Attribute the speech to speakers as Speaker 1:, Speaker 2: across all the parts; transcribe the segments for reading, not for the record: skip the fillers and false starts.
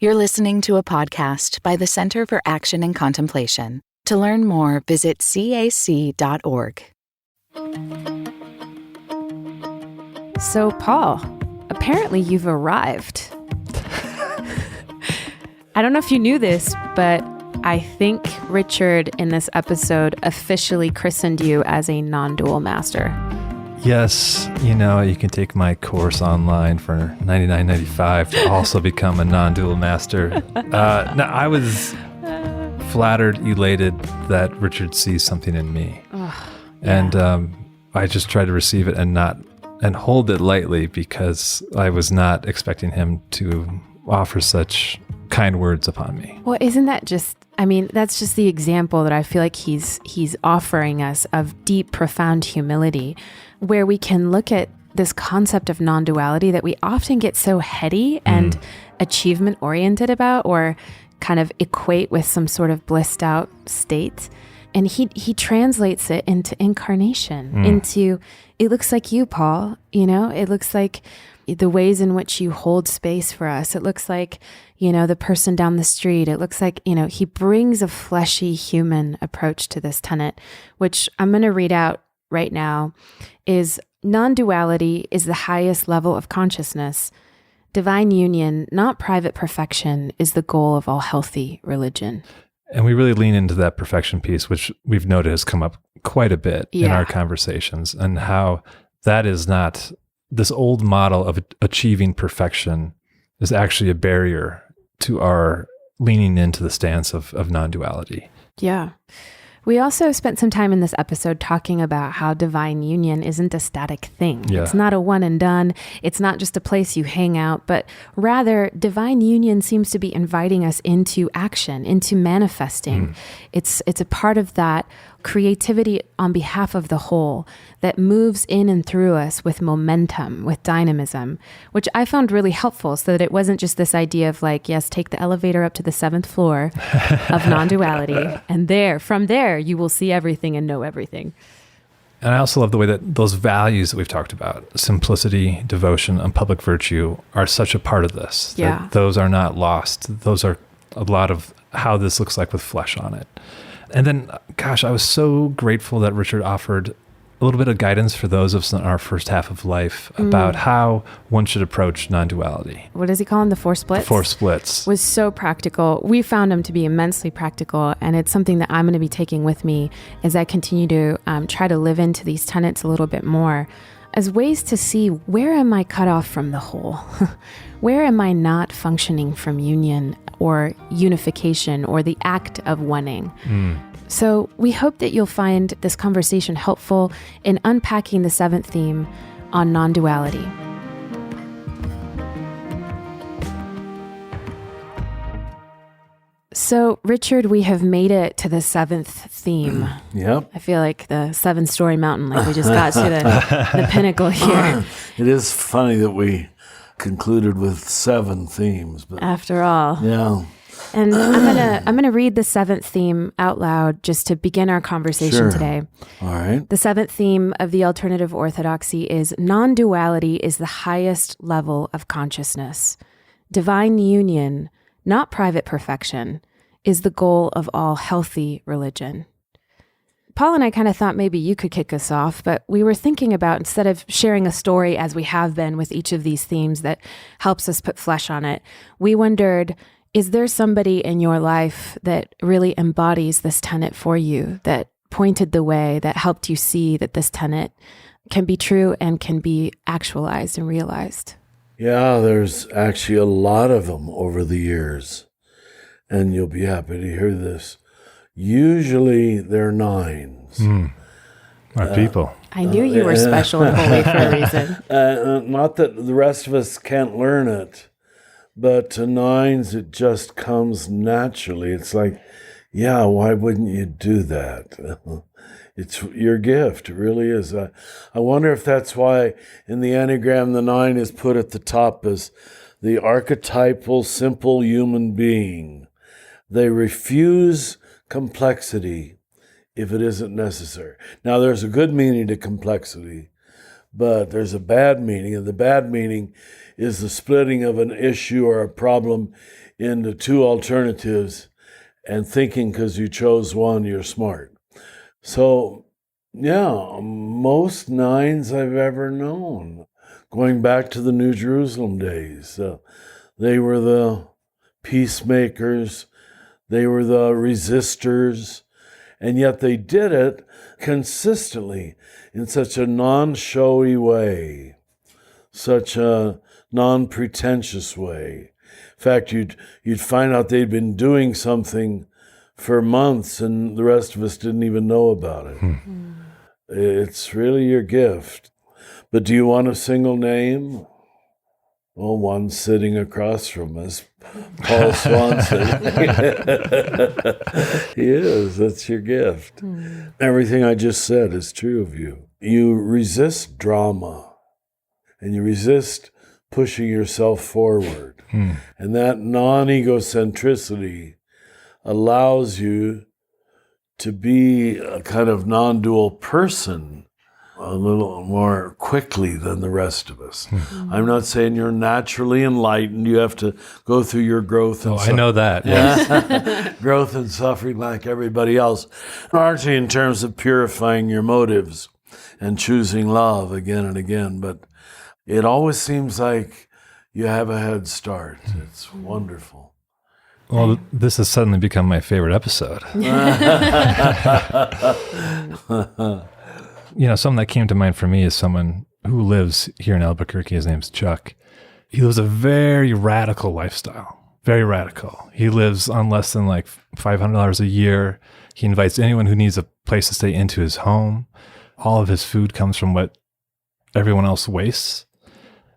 Speaker 1: You're listening to a podcast by the Center for Action and Contemplation. To learn more, visit cac.org.
Speaker 2: So, Paul, apparently you've arrived. I don't know if you knew this, but I think Richard in this episode officially christened you as a non-dual master.
Speaker 3: Yes, you can take my course online for $99.95 to also become a non-dual master. No, I was flattered, elated that Richard sees something in me.
Speaker 2: Yeah.
Speaker 3: And I just try to receive it and hold it lightly because I was not expecting him to offer such kind words upon me.
Speaker 2: Well, isn't that just, that's just the example that I feel like he's offering us of deep, profound humility, where we can look at this concept of non-duality that we often get so heady and achievement-oriented about, or kind of equate with some sort of blissed out state. And he translates it into incarnation, into, it looks like you, Paul, it looks like the ways in which you hold space for us. It looks like, the person down the street. It looks like, he brings a fleshy human approach to this tenet, which I'm going to read out right now, is non-duality is the highest level of consciousness. Divine union, not private perfection, is the goal of all healthy religion.
Speaker 3: And we really lean into that perfection piece, which we've noted has come up quite a bit in our conversations, and how that is not, this old model of achieving perfection is actually a barrier to our leaning into the stance of non-duality.
Speaker 2: Yeah. We also spent some time in this episode talking about how divine union isn't a static thing. Yeah. It's not a one and done. It's not just a place you hang out, but rather divine union seems to be inviting us into action, into manifesting. It's a part of that creativity on behalf of the whole that moves in and through us with momentum, with dynamism, which I found really helpful, so that it wasn't just this idea of like, yes, take the elevator up to the 7th floor of non-duality, and from there, you will see everything and know everything.
Speaker 3: And I also love the way that those values that we've talked about, simplicity, devotion, and public virtue, are such a part of this.
Speaker 2: Yeah.
Speaker 3: That those are not lost. Those are a lot of how this looks like with flesh on it. And then, gosh, I was so grateful that Richard offered a little bit of guidance for those of us in our first half of life about how one should approach non-duality.
Speaker 2: What does he call them? The 4 splits?
Speaker 3: The 4 splits.
Speaker 2: Was so practical. We found him to be immensely practical, and it's something that I'm going to be taking with me as I continue to try to live into these tenets a little bit more, as ways to see, where am I cut off from the whole? Where am I not functioning from union or unification or the act of oneing? So we hope that you'll find this conversation helpful in unpacking the 7th theme on non-duality. So, Richard, we have made it to the 7th theme.
Speaker 4: Yep.
Speaker 2: I feel like the 7-story mountain, like we just got to the pinnacle here.
Speaker 4: It is funny that we concluded with 7 themes, but
Speaker 2: after all.
Speaker 4: Yeah.
Speaker 2: And I'm gonna read the 7th theme out loud just to begin our conversation today.
Speaker 4: All right.
Speaker 2: The 7th theme of the Alternative Orthodoxy is non-duality is the highest level of consciousness. Divine union, not private perfection, is the goal of all healthy religion. Paul and I kind of thought maybe you could kick us off, but we were thinking about, instead of sharing a story as we have been with each of these themes that helps us put flesh on it, we wondered, is there somebody in your life that really embodies this tenet for you, that pointed the way, that helped you see that this tenet can be true and can be actualized and realized?
Speaker 4: Yeah, there's actually a lot of them over the years, and you'll be happy to hear this. Usually they're 9s.
Speaker 3: Our people.
Speaker 2: I knew you were special and holy for a reason.
Speaker 4: Not that the rest of us can't learn it, but to 9s, it just comes naturally. It's like, yeah, why wouldn't you do that? It's your gift. It really is. I wonder if that's why in the Enneagram, the 9 is put at the top as the archetypal, simple human being. They refuse complexity if it isn't necessary. Now, there's a good meaning to complexity, but there's a bad meaning, and the bad meaning is the splitting of an issue or a problem into two alternatives and thinking because you chose one, you're smart. So, yeah, most nines I've ever known, going back to the New Jerusalem days, they were the peacemakers, they were the resistors, and yet they did it consistently in such a non-showy way, such a non-pretentious way. In fact, you'd find out they'd been doing something for months and the rest of us didn't even know about it. It's really your gift. But do you want a single name? Well, one sitting across from us, Paul Swanson. He is. That's your gift. Everything I just said is true of you. You resist drama, and you resist pushing yourself forward. And that non-egocentricity allows you to be a kind of non-dual person a little more quickly than the rest of us. I'm not saying you're naturally enlightened. You have to go through your growth. And
Speaker 3: I know that.
Speaker 4: Yeah. Growth and suffering like everybody else. Largely in terms of purifying your motives and choosing love again and again. But it always seems like you have a head start. It's wonderful.
Speaker 3: Well, this has suddenly become my favorite episode. Something that came to mind for me is someone who lives here in Albuquerque. His name's Chuck. He lives a very radical lifestyle, very radical. He lives on less than like $500 a year. He invites anyone who needs a place to stay into his home. All of his food comes from what everyone else wastes.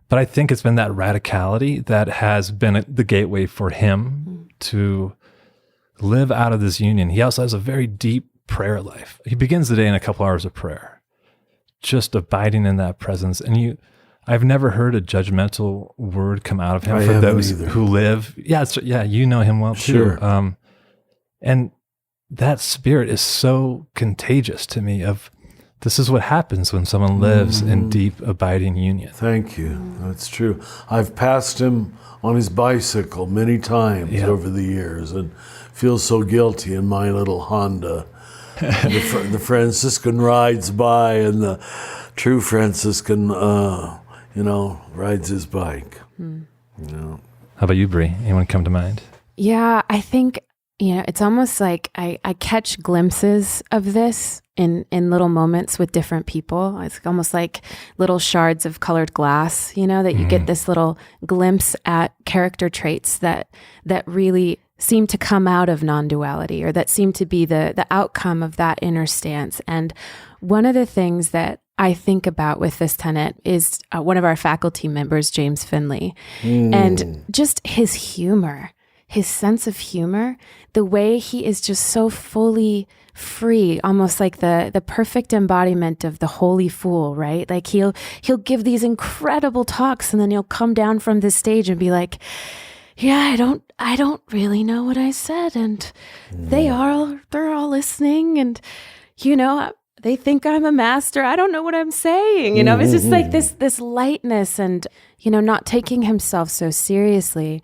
Speaker 3: But I think it's been that radicality that has been the gateway for him to live out of this union. He also has a very deep prayer life. He begins the day in a couple hours of prayer, just abiding in that presence. And I've never heard a judgmental word come out of him for those who live. Yeah, you know him well too. Sure. And that spirit is so contagious to me of this is what happens when someone lives in deep, abiding union.
Speaker 4: Thank you. That's true. I've passed him on his bicycle many times over the years and feel so guilty in my little Honda. The Franciscan rides by and the true Franciscan, rides his bike.
Speaker 3: How about you, Brie? Anyone come to mind?
Speaker 2: Yeah, I think, it's almost like I catch glimpses of this in little moments with different people. It's almost like little shards of colored glass, that you get this little glimpse at character traits that really seem to come out of non-duality, or that seem to be the outcome of that inner stance. And one of the things that I think about with this tenet is one of our faculty members, James Finley, and just his humor, his sense of humor, the way he is just so fully free, almost like the perfect embodiment of the holy fool, right? Like he'll give these incredible talks and then he'll come down from the stage and be like, yeah, I don't really know what I said, and they're all listening, and they think I'm a master. I don't know what I'm saying. It's just like this lightness and not taking himself so seriously,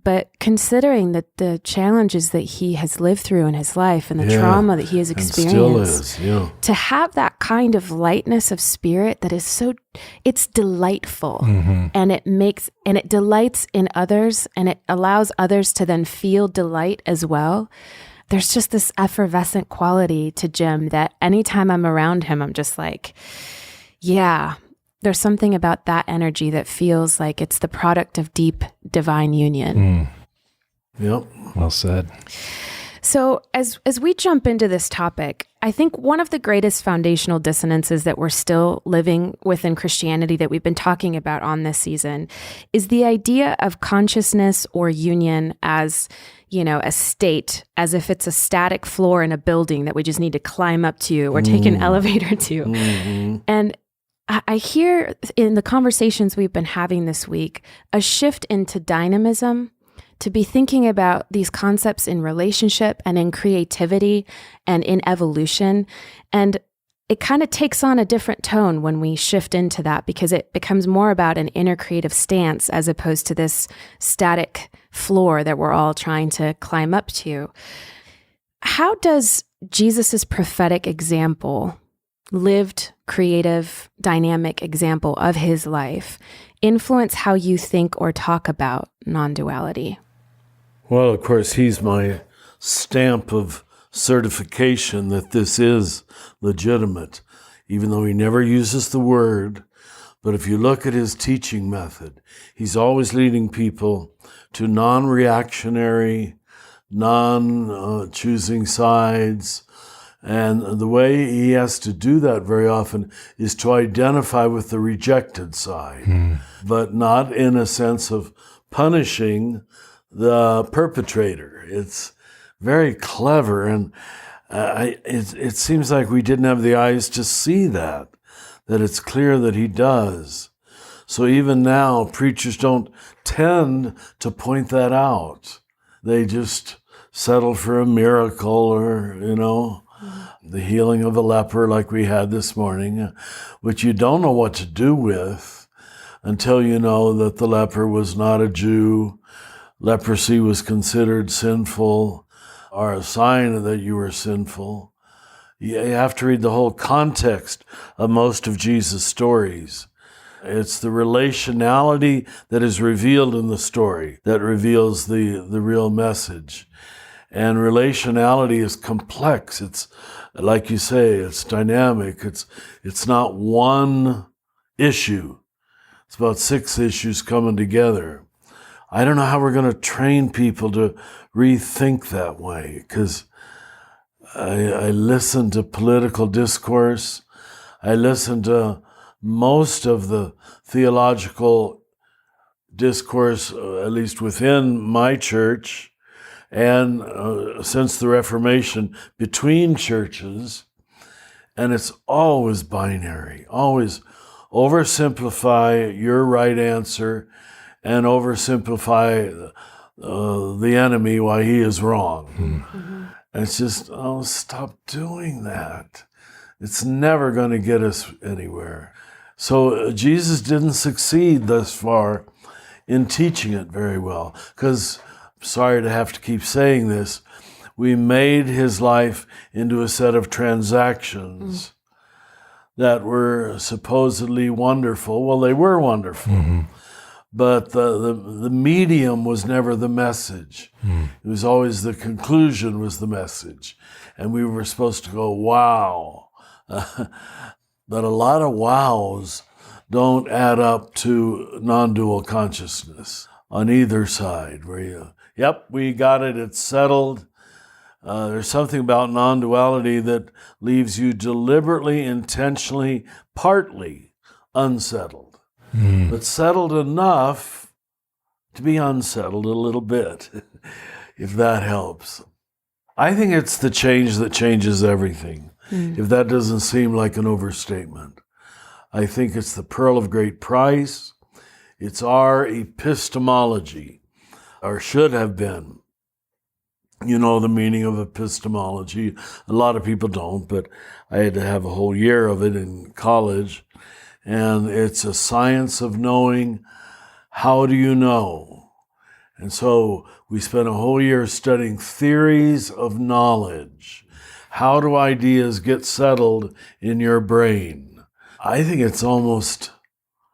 Speaker 2: but considering that the challenges that he has lived through in his life and the trauma that he has experienced, to have that kind of lightness of spirit that is it's delightful, and it delights in others, and it allows others to then feel delight as well. There's just this effervescent quality to Jim that anytime I'm around him, I'm just like, yeah, there's something about that energy that feels like it's the product of deep divine union.
Speaker 4: Yep.
Speaker 3: Well said.
Speaker 2: So as we jump into this topic, I think one of the greatest foundational dissonances that we're still living within Christianity that we've been talking about on this season is the idea of consciousness or union as, a state, as if it's a static floor in a building that we just need to climb up to or take an elevator to. And I hear in the conversations we've been having this week, a shift into dynamism, to be thinking about these concepts in relationship and in creativity and in evolution. And it kind of takes on a different tone when we shift into that, because it becomes more about an inner creative stance as opposed to this static floor that we're all trying to climb up to. How does Jesus's prophetic example, lived, creative, dynamic example of his life, influence how you think or talk about non-duality?
Speaker 4: Well, of course, he's my stamp of certification that this is legitimate, even though he never uses the word. But if you look at his teaching method, he's always leading people to non-reactionary, non-choosing sides. And the way he has to do that very often is to identify with the rejected side, but not in a sense of punishing the perpetrator. It's very clever, and it seems like we didn't have the eyes to see that it's clear that he does. So even now, preachers don't tend to point that out. They just settle for a miracle or, the healing of a leper like we had this morning, which you don't know what to do with until you know that the leper was not a Jew. Leprosy was considered sinful or a sign that you were sinful. You have to read the whole context of most of Jesus' stories. It's the relationality that is revealed in the story that reveals the real message. And relationality is complex. It's, like you say, it's dynamic. It's not one issue. It's about 6 issues coming together. I don't know how we're going to train people to rethink that way, because I listen to political discourse. I listen to most of the theological discourse, at least within my church, and since the Reformation, between churches, and it's always binary, always oversimplify your right answer and oversimplify the enemy why he is wrong. And it's just, stop doing that. It's never going to get us anywhere. So Jesus didn't succeed thus far in teaching it very well, because, sorry to have to keep saying this, we made his life into a set of transactions that were supposedly wonderful. Well, they were wonderful, but the medium was never the message. It was always the conclusion was the message. And we were supposed to go, wow. But a lot of wows don't add up to non-dual consciousness on either side, where you, yep, we got it, it's settled. There's something about non-duality that leaves you deliberately, intentionally, partly unsettled, but settled enough to be unsettled a little bit, if that helps. I think it's the change that changes everything, if that doesn't seem like an overstatement. I think it's the pearl of great price. It's our epistemology, or should have been. You know the meaning of epistemology. A lot of people don't, but I had to have a whole year of it in college. And it's a science of knowing. How do you know? And so we spent a whole year studying theories of knowledge. How do ideas get settled in your brain? I think it's almost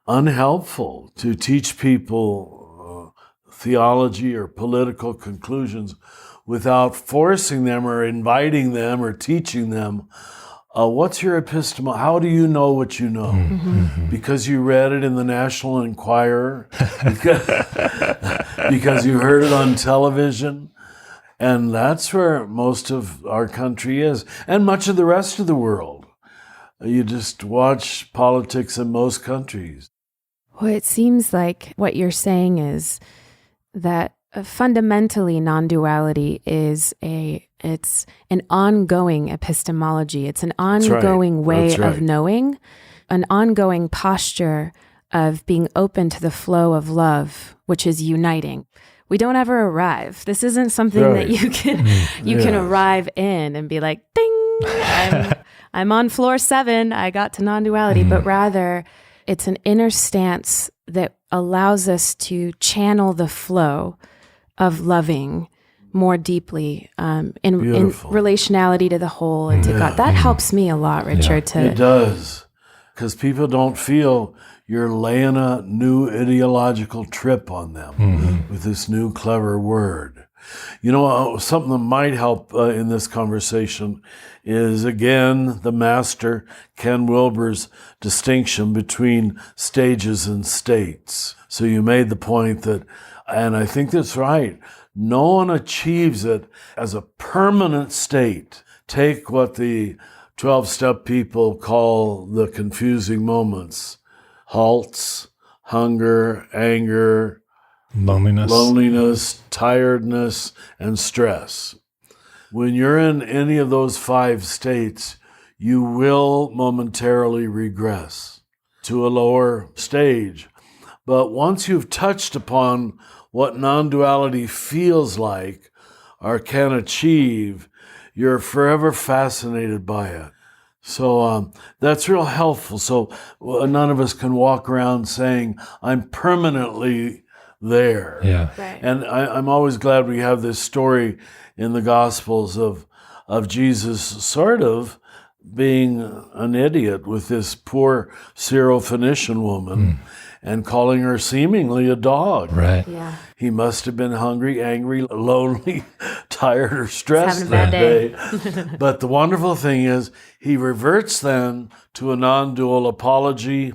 Speaker 4: unhelpful to teach people theology or political conclusions without forcing them or inviting them or teaching them, what's your epistemology? How do you know what you know? Because you read it in the National Enquirer? Because you heard it on television? And that's where most of our country is, and much of the rest of the world. You just watch politics in most countries.
Speaker 2: Well, it seems like what you're saying is that fundamentally non-duality is it's an ongoing epistemology. It's an ongoing way of knowing, an ongoing posture of being open to the flow of love, which is uniting. We don't ever arrive. This isn't something that you can arrive in and be like, ding, I'm on floor 7. I got to non-duality, but rather it's an inner stance that allows us to channel the flow of loving more deeply in relationality to the whole and to God. That helps me a lot, Richard.
Speaker 4: It does, because people don't feel you're laying a new ideological trip on them with this new clever word. You know, something that might help in this conversation is, again, the master Ken Wilber's distinction between stages and states. So you made the point that, and I think that's right, no one achieves it as a permanent state. Take what the 12-step people call the confusing moments: halts, hunger, anger, loneliness, tiredness, and stress. When you're in any of those 5 states, you will momentarily regress to a lower stage. But once you've touched upon what non-duality feels like or can achieve, you're forever fascinated by it. So that's real helpful. So none of us can walk around saying, I'm permanently there.
Speaker 3: Yeah.
Speaker 2: Right.
Speaker 4: And I'm always glad we have this story in the Gospels of Jesus sort of being an idiot with this poor Syrophoenician woman and calling her seemingly a dog.
Speaker 3: Right.
Speaker 2: Yeah.
Speaker 4: He must have been hungry, angry, lonely, tired, or stressed
Speaker 2: Having a bad
Speaker 4: day. But the wonderful thing is he reverts then to a non-dual apology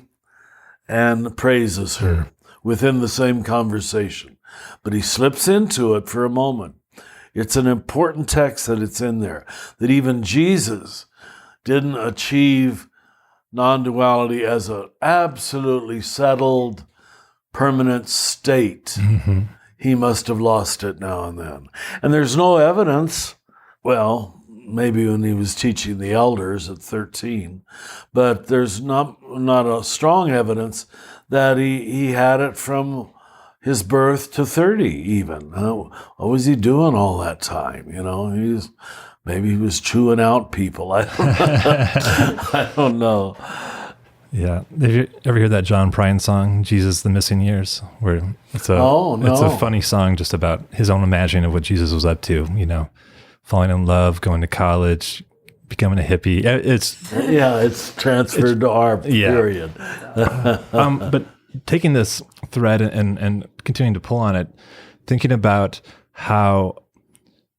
Speaker 4: and praises her within the same conversation. But he slips into it for a moment. It's an important text that it's in there, that even Jesus didn't achieve non-duality as an absolutely settled, permanent state. He must have lost it now and then. And there's no evidence, well, maybe when he was teaching the elders at 13, but there's not a strong evidence that he had it from his birth to 30 even. What was he doing all that time? You know, maybe he was chewing out people. I don't know.
Speaker 3: Yeah. Have you ever heard that John Prine song, Jesus, the Missing Years? Where it's a funny song just about his own imagining of what Jesus was up to, you know, falling in love, going to college, becoming a hippie. It's
Speaker 4: transferred to our period.
Speaker 3: But taking this thread and continuing to pull on it, thinking about how,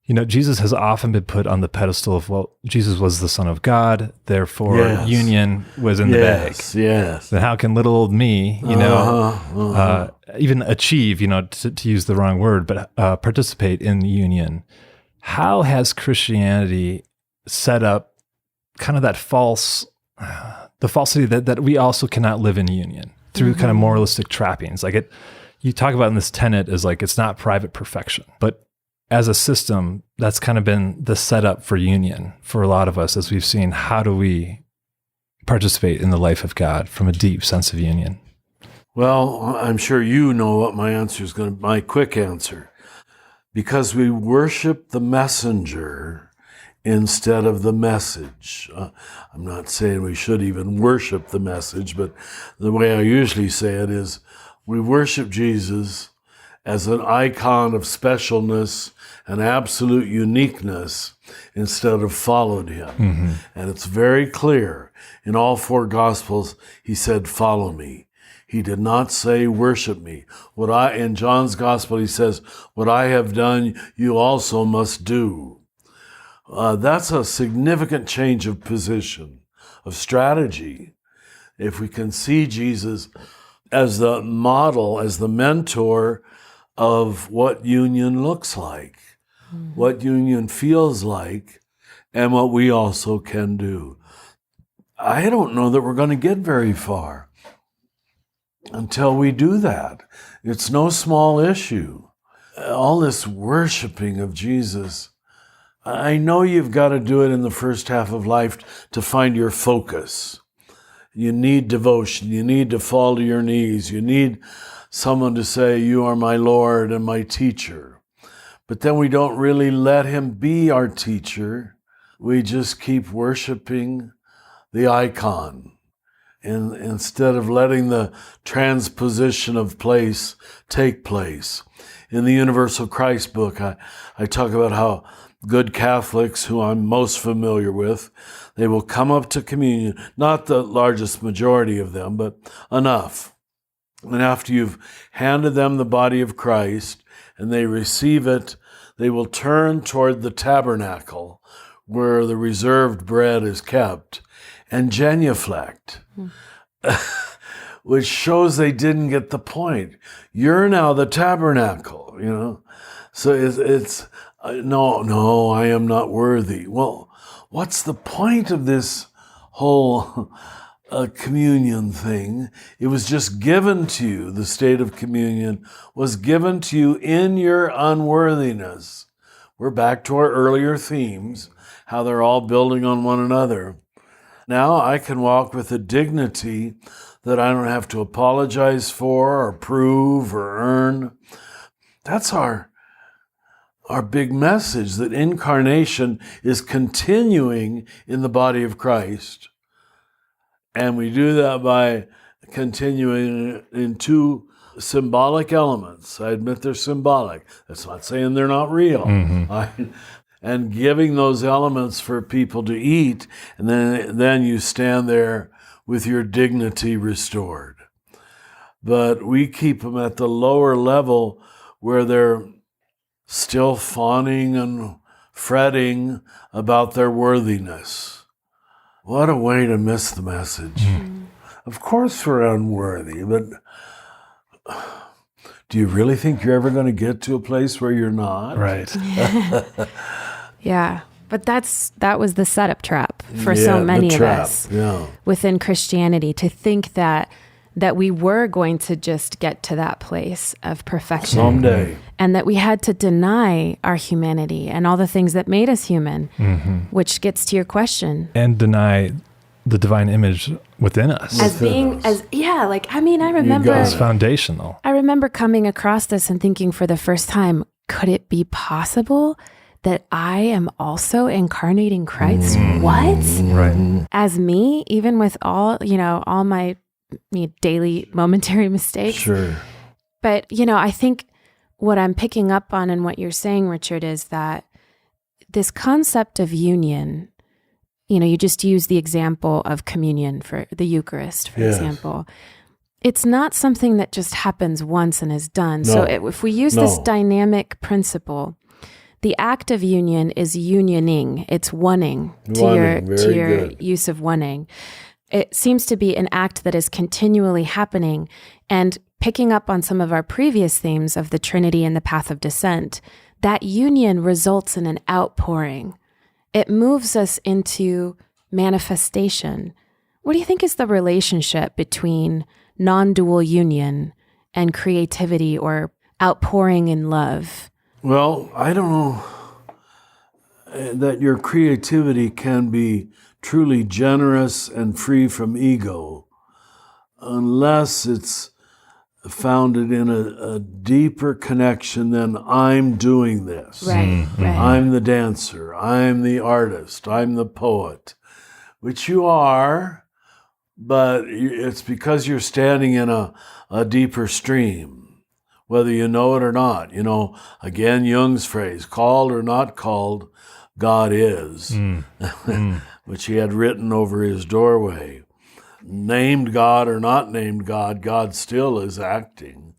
Speaker 3: you know, Jesus has often been put on the pedestal of, well, Jesus was the Son of God, therefore union was in the bag.
Speaker 4: Yes.
Speaker 3: Then how can little old me, you know, even achieve, you know, to use the wrong word, but participate in union? How has Christianity set up kind of that the falsity that we also cannot live in union through kind of moralistic trappings? Like you talk about in this tenet is like, it's not private perfection, but as a system, that's kind of been the setup for union for a lot of us, as we've seen, how do we participate in the life of God from a deep sense of union?
Speaker 4: Well, I'm sure you know what my answer is going to be, my quick answer. Because we worship the messenger instead of the message. I'm not saying we should even worship the message, but the way I usually say it is we worship Jesus as an icon of specialness and absolute uniqueness instead of followed him. And it's very clear in all 4 Gospels, he said, follow me. He did not say, worship me. In John's Gospel, he says, what I have done, you also must do. That's a significant change of position, of strategy. If we can see Jesus as the model, as the mentor of what union looks like, what union feels like, and what we also can do. I don't know that we're going to get very far until we do that. It's no small issue. All this worshiping of Jesus, I know you've got to do it in the first half of life to find your focus. You need devotion. You need to fall to your knees. You need someone to say, you are my Lord and my teacher. But then we don't really let him be our teacher. We just keep worshiping the icon. And instead of letting the transposition of place take place. In the Universal Christ book, I talk about how good Catholics, who I'm most familiar with, they will come up to communion, not the largest majority of them, but enough. And after you've handed them the body of Christ and they receive it, they will turn toward the tabernacle where the reserved bread is kept and genuflect, which shows they didn't get the point. You're now the tabernacle, you know? So it's no, I am not worthy. Well, what's the point of this whole communion thing? It was just given to you. The state of communion was given to you in your unworthiness. We're back to our earlier themes, how they're all building on one another. Now I can walk with a dignity that I don't have to apologize for or prove or earn. That's our big message, that incarnation is continuing in the body of Christ. And we do that by continuing in two symbolic elements. I admit they're symbolic. That's not saying they're not real. And giving those elements for people to eat, and then you stand there with your dignity restored. But we keep them at the lower level where they're still fawning and fretting about their worthiness. What a way to miss the message. Of course we're unworthy, but do you really think you're ever going to get to a place where you're not?
Speaker 3: Right.
Speaker 2: Yeah. But that was the setup trap for so many of us within Christianity, to think that we were going to just get to that place of perfection
Speaker 4: someday,
Speaker 2: and that we had to deny our humanity and all the things that made us human, which gets to your question.
Speaker 3: And deny the divine image within us.
Speaker 2: I remember
Speaker 3: It's foundational.
Speaker 2: I remember coming across this and thinking for the first time, could it be possible that I am also incarnating Christ? What?
Speaker 3: Right.
Speaker 2: As me, even with all my daily momentary mistakes.
Speaker 4: Sure.
Speaker 2: But, I think what I'm picking up on and what you're saying, Richard, is that this concept of union, you just use the example of communion for the Eucharist, for example. It's not something that just happens once and is done.
Speaker 4: No.
Speaker 2: So if we use this dynamic principle, the act of union is unioning. It's oneing to your use of oneing. It seems to be an act that is continually happening. And picking up on some of our previous themes of the Trinity and the path of descent, that union results in an outpouring. It moves us into manifestation. What do you think is the relationship between non-dual union and creativity or outpouring in love?
Speaker 4: Well, I don't know that your creativity can be truly generous and free from ego unless it's founded in a deeper connection than I'm doing this.
Speaker 2: Right.
Speaker 4: I'm the dancer. I'm the artist. I'm the poet, which you are, but it's because you're standing in a deeper stream, whether you know it or not. Again, Jung's phrase, called or not called, God is, which he had written over his doorway. Named God or not named God, God still is acting.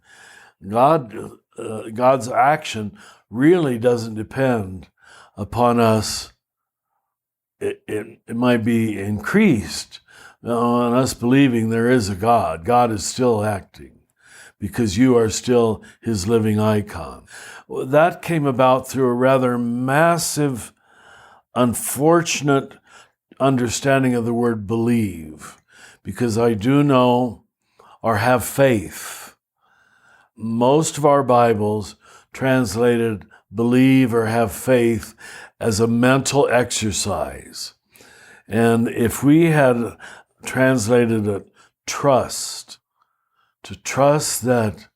Speaker 4: God's action really doesn't depend upon us. It might be increased on us believing there is a God. God is still acting because you are still his living icon. That came about through a rather massive, unfortunate understanding of the word believe, because I do know or have faith. Most of our Bibles translated believe or have faith as a mental exercise. And if we had translated it trust, to trust that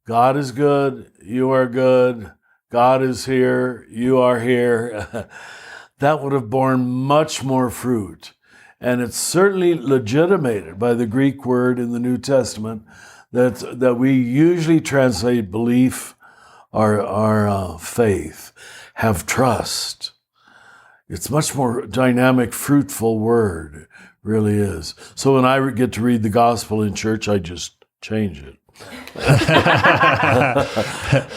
Speaker 4: God is good, you are good, God is here, you are here, that would have borne much more fruit. And it's certainly legitimated by the Greek word in the New Testament that we usually translate belief our faith. Have trust. It's much more dynamic, fruitful word. It really is. So when I get to read the gospel in church, I just change it.
Speaker 2: The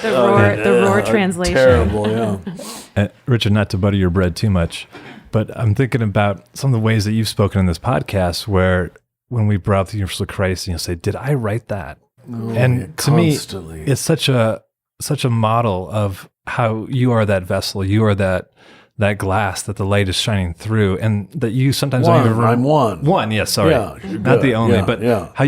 Speaker 2: Rohr translation.
Speaker 4: Terrible, yeah.
Speaker 3: Richard, not to butter your bread too much, but I'm thinking about some of the ways that you've spoken in this podcast where when we brought up the universal Christ, and you'll say, did I write that?
Speaker 4: Oh,
Speaker 3: and to
Speaker 4: constantly.
Speaker 3: me, it's such a model of how you are that vessel, you are that glass that the light is shining through, and that you sometimes don't even remember.
Speaker 4: I'm one.
Speaker 3: One, yes, sorry.
Speaker 4: Yeah,
Speaker 3: not the only,
Speaker 4: yeah,
Speaker 3: but
Speaker 4: yeah.
Speaker 3: how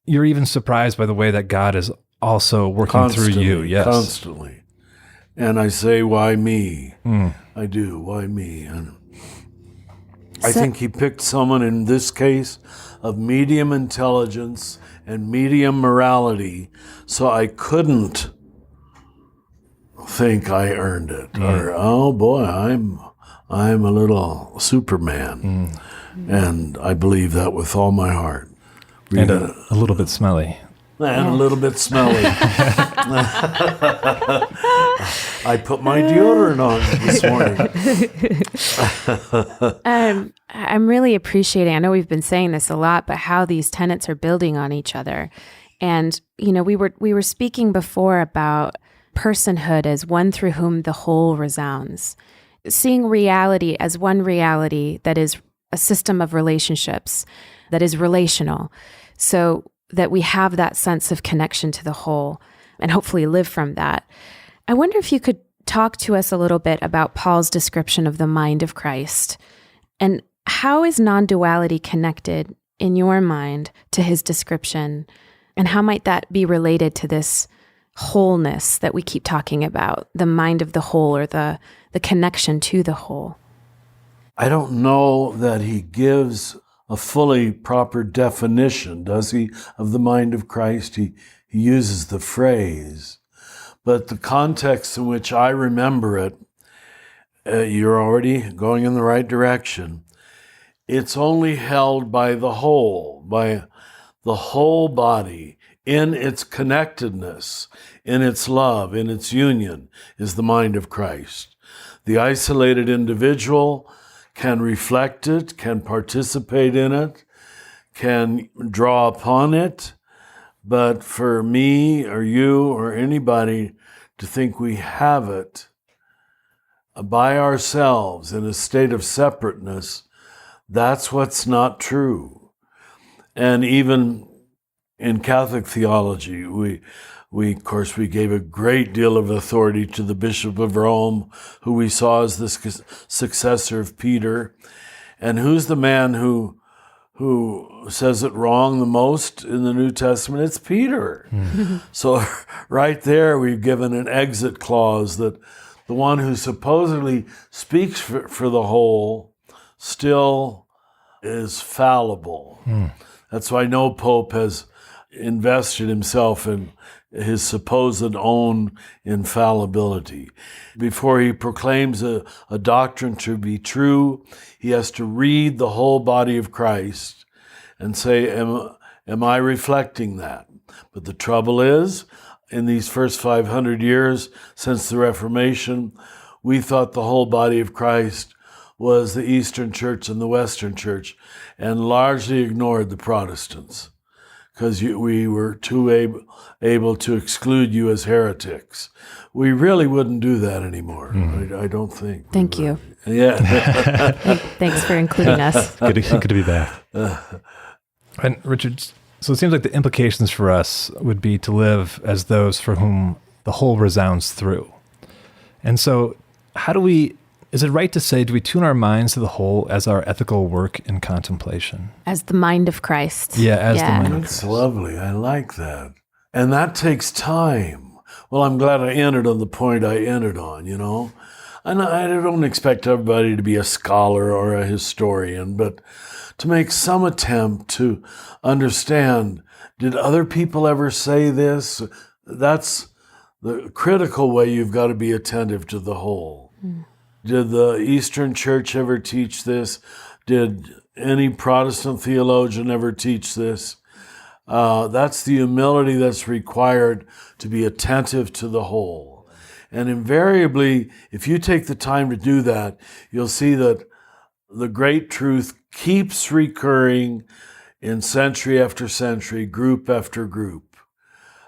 Speaker 3: you're even surprised by the way that God is also working through you. Yes.
Speaker 4: Constantly. And I say, why me? I do. Why me? And I think he picked someone in this case of medium intelligence and medium morality, so I couldn't think I earned it, or oh boy, I'm a little Superman, and I believe that with all my heart.
Speaker 3: And a little bit smelly.
Speaker 4: And a little bit smelly. I put my deodorant on this morning.
Speaker 2: I'm really appreciating, I know we've been saying this a lot, but how these tenets are building on each other. And, we were speaking before about personhood as one through whom the whole resounds. Seeing reality as one reality that is a system of relationships, that is relational, so that we have that sense of connection to the whole and hopefully live from that. I wonder if you could talk to us a little bit about Paul's description of the mind of Christ, and how is non-duality connected in your mind to his description, and how might that be related to this wholeness that we keep talking about, the mind of the whole, or the connection to the whole?
Speaker 4: I don't know that he gives a fully proper definition, does he, of the mind of Christ? He uses the phrase, but the context in which I remember it, you're already going in the right direction. It's only held by the whole body, in its connectedness, in its love, in its union, is the mind of Christ. The isolated individual can reflect it, can participate in it, can draw upon it, but for me or you or anybody to think we have it by ourselves in a state of separateness, that's what's not true. And even in Catholic theology, we gave a great deal of authority to the Bishop of Rome, who we saw as the successor of Peter. And who's the man who says it wrong the most in the New Testament? It's Peter. So right there, we've given an exit clause that the one who supposedly speaks for the whole still is fallible. That's why no pope has invested himself in his supposed own infallibility. Before he proclaims a doctrine to be true, he has to read the whole body of Christ and say, am I reflecting that? But the trouble is, in these first 500 years since the Reformation, we thought the whole body of Christ was the Eastern Church and the Western Church, and largely ignored the Protestants, because we were too able to exclude you as heretics. We really wouldn't do that anymore. I don't think.
Speaker 2: Thank you.
Speaker 4: Yeah.
Speaker 2: Thanks for including us.
Speaker 3: Good to be back. And Richard, so it seems like the implications for us would be to live as those for whom the whole resounds through. And so is it right to say, do we tune our minds to the whole as our ethical work and contemplation? As the mind of Christ. Yeah, the mind of Christ.
Speaker 4: That's lovely. I like that. And that takes time. Well, I'm glad I ended on the point I ended on, And I don't expect everybody to be a scholar or a historian, but to make some attempt to understand, did other people ever say this? That's the critical way you've got to be attentive to the whole. Did the Eastern Church ever teach this? Did any Protestant theologian ever teach this? That's the humility that's required to be attentive to the whole. And invariably, if you take the time to do that, you'll see that the great truth keeps recurring in century after century, group after group.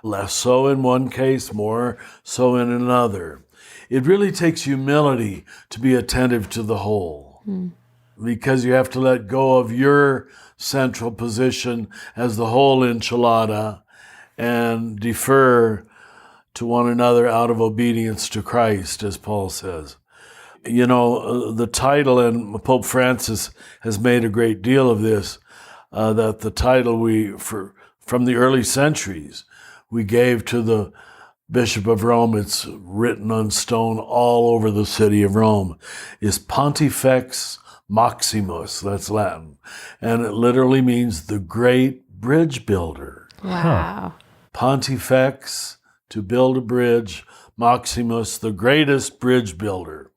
Speaker 4: Less so in one case, more so in another. It really takes humility to be attentive to the whole, because you have to let go of your central position as the whole enchilada and defer to one another out of obedience to Christ, as Paul says. You know, the title, and Pope Francis has made a great deal of this, that the title from the early centuries we gave to the Bishop of Rome, it's written on stone all over the city of Rome, is Pontifex Maximus, that's Latin. And it literally means the great bridge builder.
Speaker 2: Wow.
Speaker 4: Pontifex, to build a bridge, Maximus, the greatest bridge builder.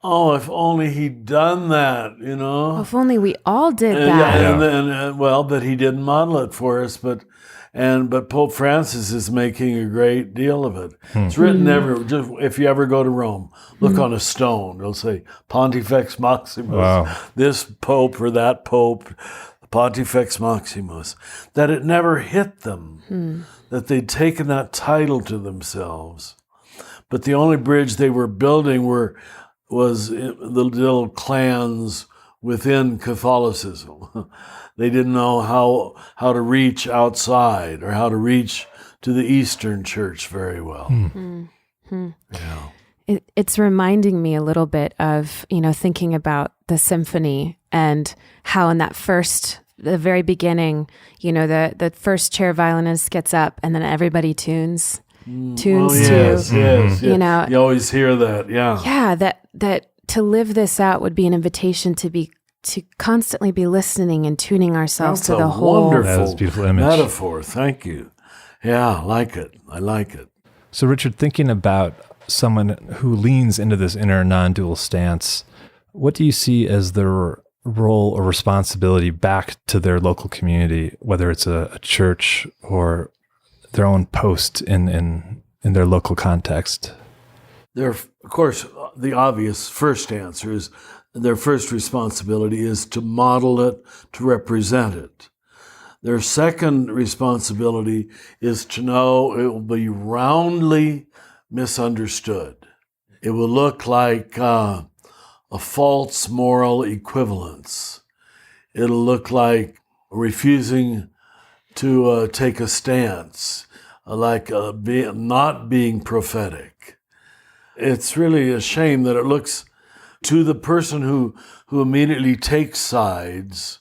Speaker 4: Oh, if only he'd done that, you know.
Speaker 2: If only we all did that.
Speaker 4: Yeah, but he didn't model it for us. But Pope Francis is making a great deal of it. It's written everywhere. Just if you ever go to Rome, look on a stone. It'll say Pontifex Maximus.
Speaker 3: Wow.
Speaker 4: This pope or that pope, Pontifex Maximus. That it never hit them. That they'd taken that title to themselves. But the only bridge they were building was the little clans within Catholicism. They didn't know how to reach outside or how to reach to the Eastern Church very well. Yeah.
Speaker 2: It's reminding me a little bit of, thinking about the symphony and how in the very beginning, the first chair violinist gets up and then everybody tunes
Speaker 4: Yes. You always hear that,
Speaker 2: Yeah, that to live this out would be an invitation to constantly be listening and tuning ourselves to the whole.
Speaker 4: Wonderful
Speaker 3: beautiful image.
Speaker 4: metaphor. Thank you. Yeah, I like it.
Speaker 3: So Richard, thinking about someone who leans into this inner non-dual stance, what do you see as their role or responsibility back to their local community, whether it's a church or their own post in their local context?
Speaker 4: Of course, the obvious first answer is their first responsibility is to model it, to represent it. Their second responsibility is to know it will be roundly misunderstood. It will look like a false moral equivalence. It'll look like refusing to take a stance, like not being prophetic. It's really a shame that it looks to the person who immediately takes sides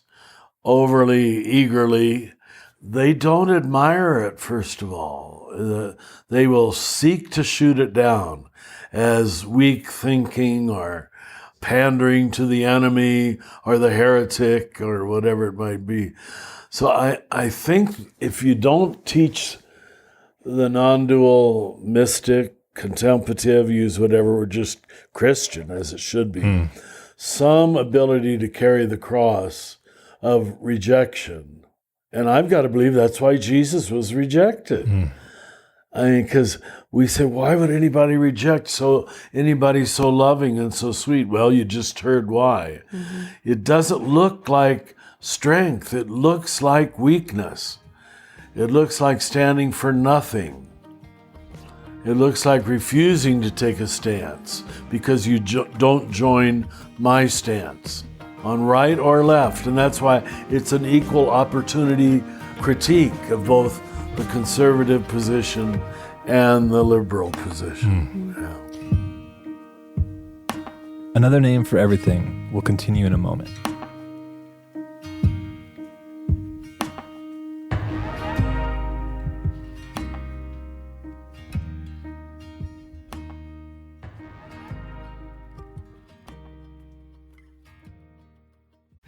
Speaker 4: overly eagerly. They don't admire it, first of all. They will seek to shoot it down as weak thinking or pandering to the enemy or the heretic or whatever it might be. So I think if you don't teach the non-dual mystic, contemplative, use whatever, or just Christian as it should be, some ability to carry the cross of rejection. And I've got to believe that's why Jesus was rejected. I mean, because we say, why would anybody reject anybody so loving and so sweet? Well, you just heard why. It doesn't look like strength. It looks like weakness. It looks like standing for nothing. It looks like refusing to take a stance because you don't join my stance on right or left. And that's why it's an equal opportunity critique of both the conservative position and the liberal position.
Speaker 3: Another name for everything will continue in a moment.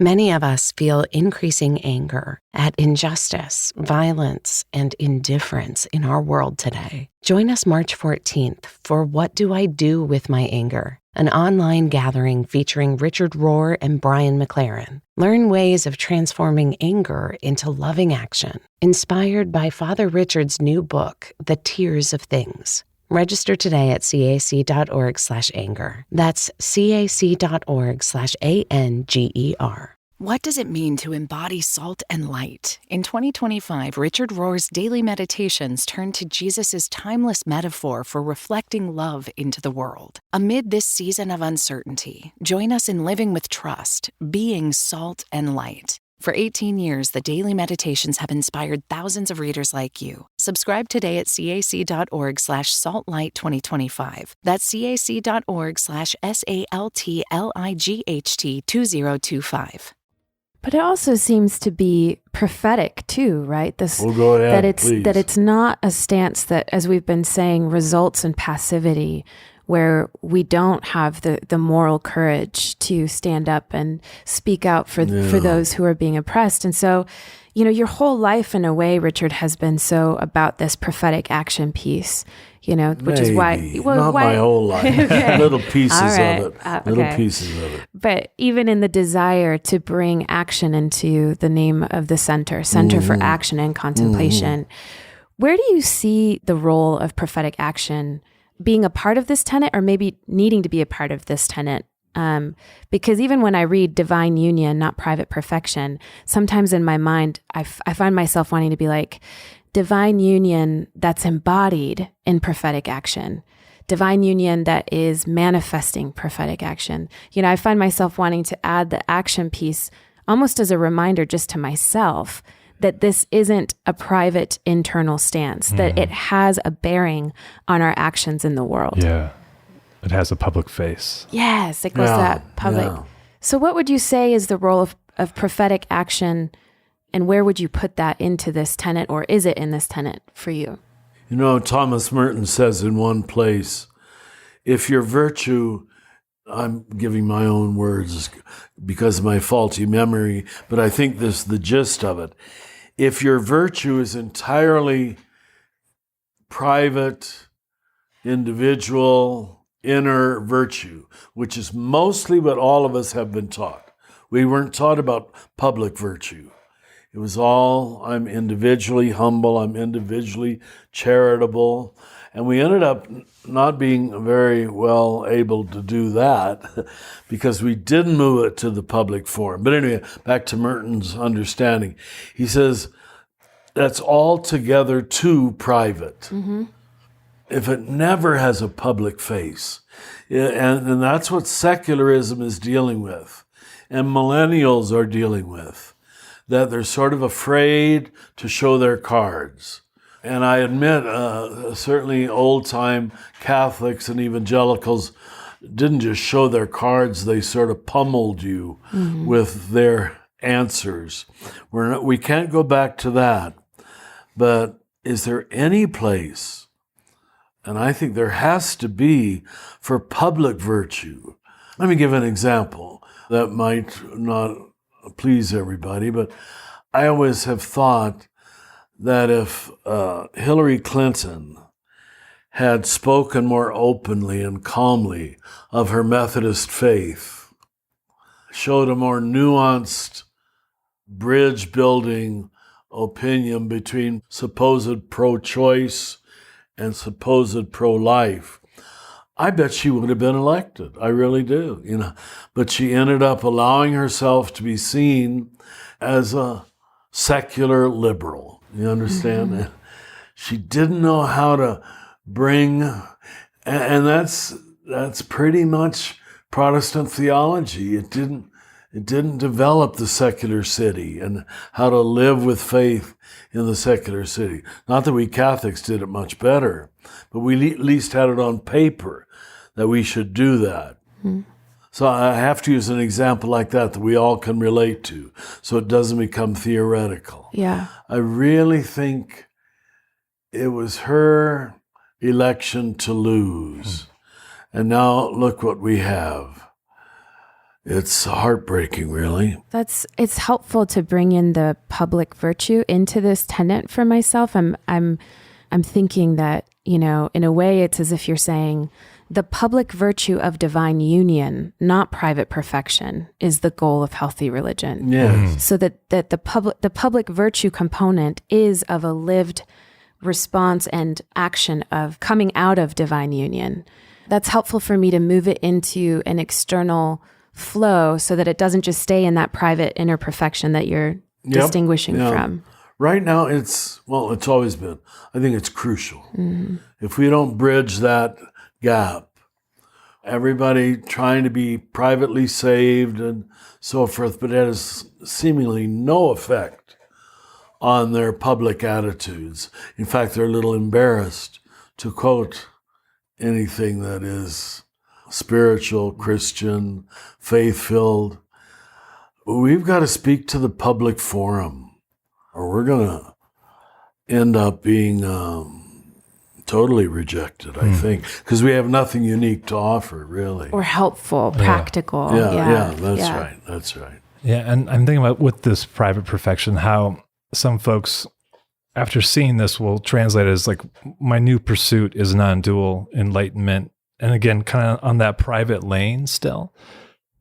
Speaker 1: Many of us feel increasing anger at injustice, violence, and indifference in our world today. Join us March 14th for What Do I Do With My Anger? An online gathering featuring Richard Rohr and Brian McLaren. Learn ways of transforming anger into loving action. Inspired by Father Richard's new book, The Tears of Things. Register today at cac.org/anger. That's cac.org/ANGER.
Speaker 5: What does it mean to embody salt and light? In 2025, Richard Rohr's daily meditations turn to Jesus' timeless metaphor for reflecting love into the world. Amid this season of uncertainty, join us in living with trust, being salt and light. For 18 years, the daily meditations have inspired thousands of readers like you. Subscribe today at cac.org/saltlight2025. That's cac.org/SALTLIGHT2025.
Speaker 2: But it also seems to be prophetic too, right?
Speaker 4: Go ahead,
Speaker 2: that it's not a stance that, as we've been saying, results in passivity, where we don't have the moral courage to stand up and speak out for those who are being oppressed. And so, your whole life in a way, Richard, has been so about this prophetic action piece, which is why...
Speaker 4: Well, not my whole life.
Speaker 2: Okay.
Speaker 4: Little pieces
Speaker 2: of
Speaker 4: it. Little
Speaker 2: okay.
Speaker 4: pieces of it.
Speaker 2: But even in the desire to bring action into the name of the Center for Action and Contemplation, where do you see the role of prophetic action being a part of this tenet, or maybe needing to be a part of this tenet? Because even when I read divine union, not private perfection, sometimes in my mind, I find myself wanting to be like, divine union that's embodied in prophetic action, divine union that is manifesting prophetic action. I find myself wanting to add the action piece almost as a reminder just to myself that this isn't a private internal stance, that it has a bearing on our actions in the world.
Speaker 3: Yeah. It has a public face.
Speaker 2: Yes, it goes to that public. Yeah. So what would you say is the role of prophetic action, and where would you put that into this tenet, or is it in this tenet for you?
Speaker 4: Thomas Merton says in one place, if your virtue, I'm giving my own words because of my faulty memory, but I think this is the gist of it. If your virtue is entirely private, individual, inner virtue, which is mostly what all of us have been taught. We weren't taught about public virtue. It was all, I'm individually humble, I'm individually charitable. And we ended up not being very well able to do that because we didn't move it to the public forum. But anyway, back to Merton's understanding. He says, that's altogether too private. Mm-hmm. If it never has a public face. And that's what secularism is dealing with. And millennials are dealing with. That they're sort of afraid to show their cards. And I admit, certainly old-time Catholics and evangelicals didn't just show their cards, they sort of pummeled you with their answers. We can't go back to that. But is there any place, and I think there has to be, for public virtue? Let me give an example that might not please everybody, but I always have thought that if Hillary Clinton had spoken more openly and calmly of her Methodist faith, showed a more nuanced bridge-building opinion between supposed pro-choice and supposed pro-life, I bet she would have been elected. I really do, But she ended up allowing herself to be seen as a secular liberal. You understand? Mm-hmm. She didn't know how to bring, and that's pretty much Protestant theology. It didn't develop the secular city and how to live with faith in the secular city. Not that we Catholics did it much better, but we at least had it on paper that we should do that. Mm-hmm. So I have to use an example like that we all can relate to, so it doesn't become theoretical.
Speaker 2: Yeah.
Speaker 4: I really think it was her election to lose. And now look what we have. It's heartbreaking, really.
Speaker 2: It's helpful to bring in the public virtue into this tenet for myself. I'm thinking that, in a way it's as if you're saying the public virtue of divine union, not private perfection, is the goal of healthy religion.
Speaker 4: Yes.
Speaker 2: So that the public virtue component is of a lived response and action of coming out of divine union. That's helpful for me to move it into an external flow so that it doesn't just stay in that private inner perfection that you're distinguishing from.
Speaker 4: Right now, it's always been. I think it's crucial. If we don't bridge that gap, everybody trying to be privately saved and so forth, but it has seemingly no effect on their public attitudes. In fact, they're a little embarrassed to quote anything that is spiritual, Christian, faith-filled. We've got to speak to the public forum, or we're going to end up being totally rejected, I think, because we have nothing unique to offer, really.
Speaker 2: Or helpful, practical.
Speaker 4: That's right.
Speaker 3: Yeah, and I'm thinking about with this private perfection, how some folks, after seeing this, will translate it as like, my new pursuit is non-dual enlightenment. And again, kind of on that private lane still.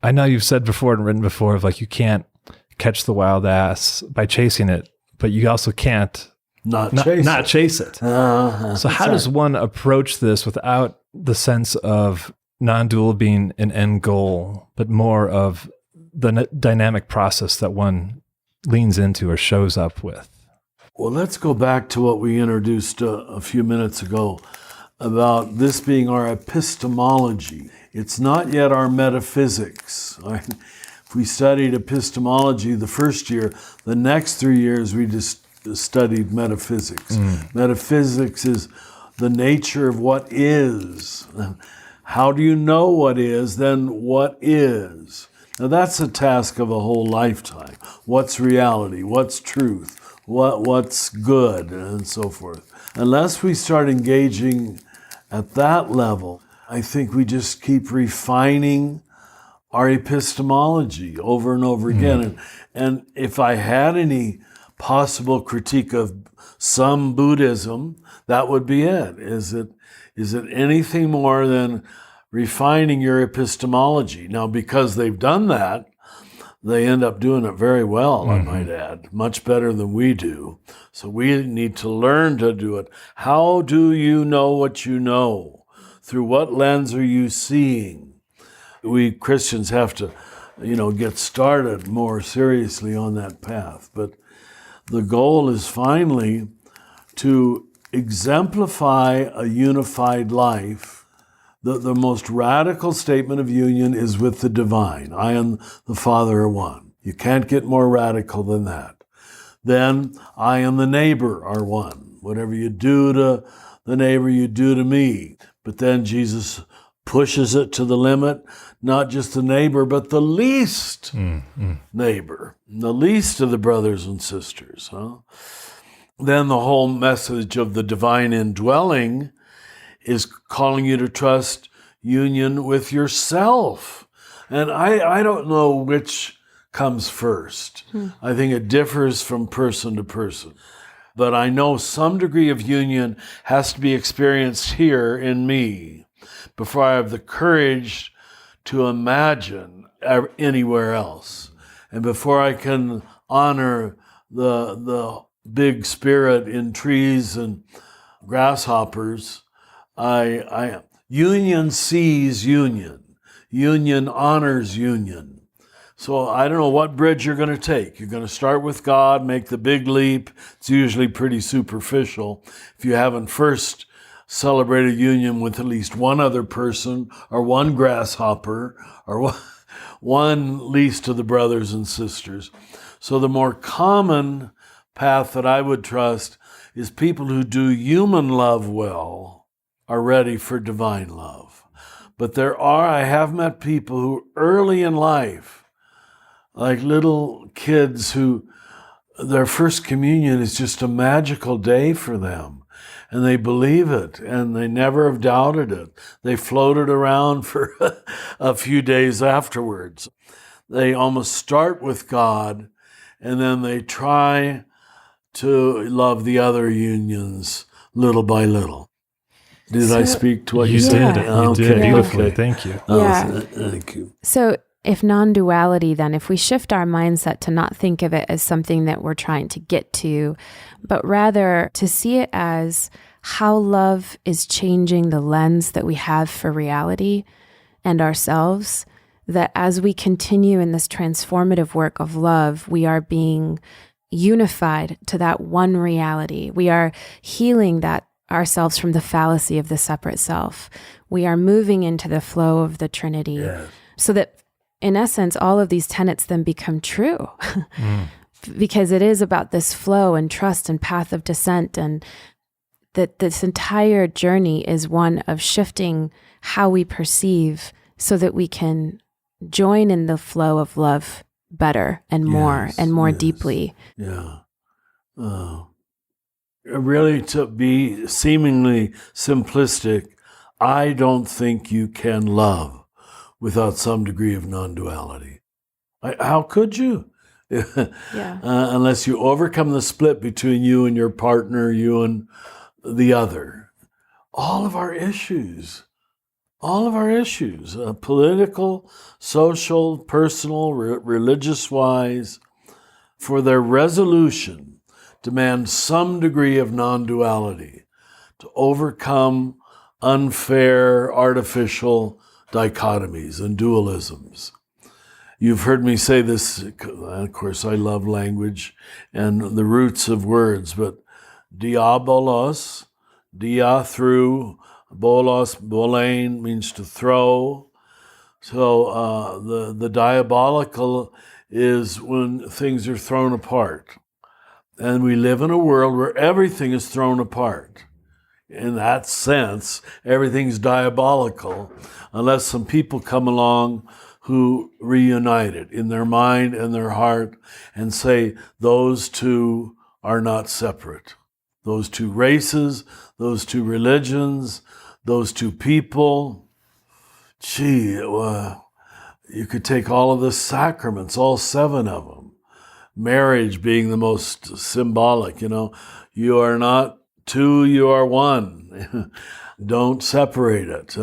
Speaker 3: I know you've said before and written before of like, you can't catch the wild ass by chasing it, but you also can't not chase it. So how does one approach this without the sense of non-dual being an end goal, but more of the dynamic process that one leans into or shows up with?
Speaker 4: Well, let's go back to what we introduced a few minutes ago about this being our epistemology. It's not yet our metaphysics. If we studied epistemology the first year, the next 3 years we just studied metaphysics. Metaphysics is the nature of what is. How do you know what is? Then what is? Now that's a task of a whole lifetime. What's reality? What's truth? What's good? And so forth. Unless we start engaging at that level, I think we just keep refining our epistemology over and over again. And if I had any possible critique of some Buddhism, that would be it. Is it anything more than refining your epistemology? Now, because they've done that, they end up doing it very well, I might add, much better than we do. So we need to learn to do it. How do you know what you know? Through what lens are you seeing? We Christians have to, get started more seriously on that path. But the goal is finally to exemplify a unified life. The most radical statement of union is with the divine. I and the Father are one. You can't get more radical than that. Then I and the neighbor are one. Whatever you do to the neighbor, you do to me. But then Jesus pushes it to the limit, not just the neighbor, but the least neighbor, the least of the brothers and sisters. Then the whole message of the divine indwelling is calling you to trust union with yourself. And I don't know which comes first. I think it differs from person to person. But I know some degree of union has to be experienced here in me before I have the courage to imagine anywhere else. And before I can honor the big spirit in trees and grasshoppers, union sees union. Union honors union. So I don't know what bridge you're going to take. You're going to start with God, make the big leap. It's usually pretty superficial. If you haven't first celebrated union with at least one other person or one grasshopper or one least of the brothers and sisters. So the more common path that I would trust is people who do human love well are ready for divine love. But I have met people who early in life, like little kids who their first communion is just a magical day for them. And they believe it, and they never have doubted it. They floated around for a few days afterwards. They almost start with God, and then they try to love the other unions little by little. Did I speak to what you said?
Speaker 3: You did beautifully. Thank you.
Speaker 2: Yeah.
Speaker 4: Thank you.
Speaker 2: So if non-duality, then if we shift our mindset to not think of it as something that we're trying to get to, but rather to see it as how love is changing the lens that we have for reality and ourselves, that as we continue in this transformative work of love, we are being unified to that one reality. We are healing that ourselves from the fallacy of the separate self. We are moving into the flow of the Trinity,
Speaker 4: Yes.
Speaker 2: so that in essence, all of these tenets then become true. Because it is about this flow and trust and path of descent, and that this entire journey is one of shifting how we perceive so that we can join in the flow of love better and more
Speaker 4: Yes.
Speaker 2: deeply.
Speaker 4: Yeah. Really, to be seemingly simplistic, I don't think you can love without some degree of non-duality. How could you? Unless you overcome the split between you and your partner, you and the other. All of our issues, political, social, personal, religious-wise, for their resolution, demand some degree of non-duality to overcome unfair, artificial dichotomies and dualisms. You've heard me say this, of course, I love language and the roots of words, but diabolos, dia through, bolos, bolein means to throw. So the diabolical is when things are thrown apart. And we live in a world where everything is thrown apart. In that sense, everything's diabolical unless some people come along who reunite it in their mind and their heart and say those two are not separate. Those two races, those two religions, those two people. You could take all of the sacraments, all 7 of them. Marriage being the most symbolic, you are not two, you are one. Don't separate it.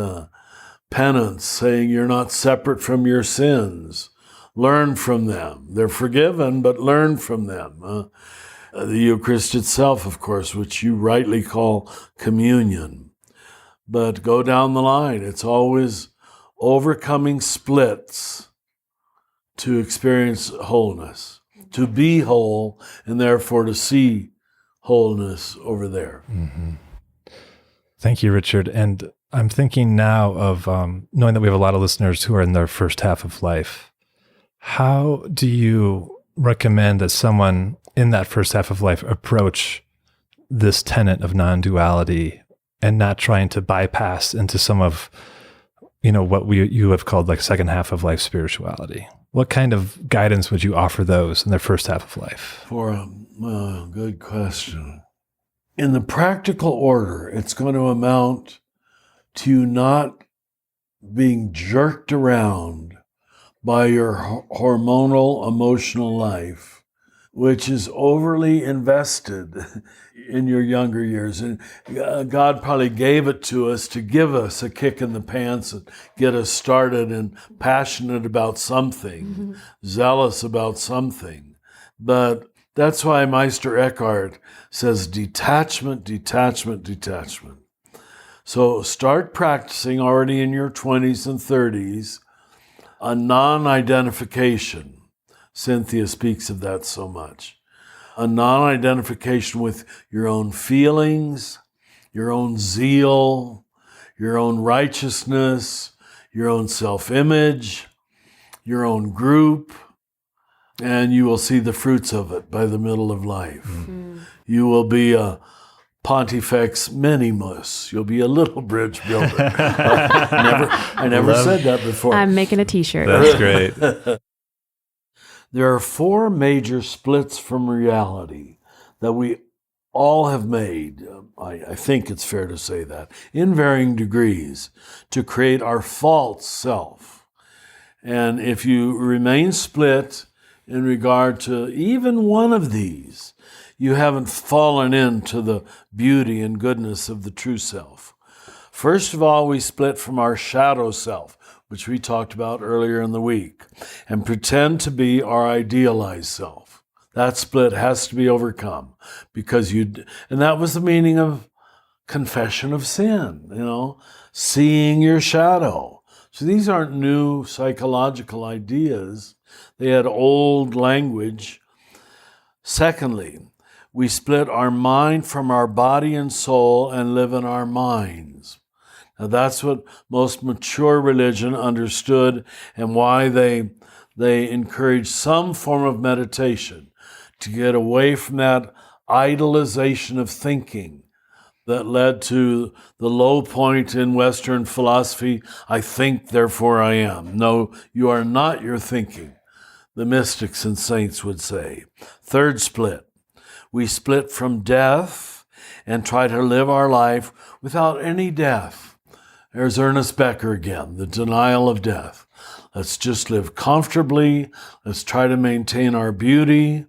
Speaker 4: Penance, saying you're not separate from your sins. Learn from them. They're forgiven, but learn from them. The Eucharist itself, of course, which you rightly call communion. But go down the line. It's always overcoming splits to experience wholeness, to be whole, and therefore to see wholeness over there.
Speaker 3: Mm-hmm. Thank you, Richard. And I'm thinking now of knowing that we have a lot of listeners who are in their first half of life. How do you recommend that someone in that first half of life approach this tenet of non-duality and not trying to bypass into some of, what you have called like second half of life spirituality? What kind of guidance would you offer those in their first half of life?
Speaker 4: Good question. In the practical order, it's going to amount to you not being jerked around by your hormonal, emotional life, which is overly invested in your younger years. And God probably gave it to us to give us a kick in the pants and get us started and passionate about something, zealous about something. But that's why Meister Eckhart says detachment, detachment, detachment. So start practicing already in your 20s and 30s a non-identification. Cynthia speaks of that so much. A non-identification with your own feelings, your own zeal, your own righteousness, your own self-image, your own group, and you will see the fruits of it by the middle of life. Mm-hmm. You will be a Pontifex Minimus. You'll be a little bridge builder. I never said that before.
Speaker 2: I'm making a t-shirt.
Speaker 3: That's great.
Speaker 4: There are 4 major splits from reality that we all have made, I think it's fair to say that, in varying degrees, to create our false self. And if you remain split in regard to even one of these, you haven't fallen into the beauty and goodness of the true self. First of all, we split from our shadow self. which we talked about earlier in the week, and pretend to be our idealized self. That split has to be overcome and that was the meaning of confession of sin, seeing your shadow. So these aren't new psychological ideas. They had old language. Secondly, we split our mind from our body and soul and live in our minds. Now that's what most mature religion understood, and why they encourage some form of meditation to get away from that idolization of thinking that led to the low point in Western philosophy, I think, therefore I am. No, you are not your thinking, the mystics and saints would say. Third split, we split from death and try to live our life without any death. There's Ernest Becker again, the denial of death. Let's just live comfortably. Let's try to maintain our beauty,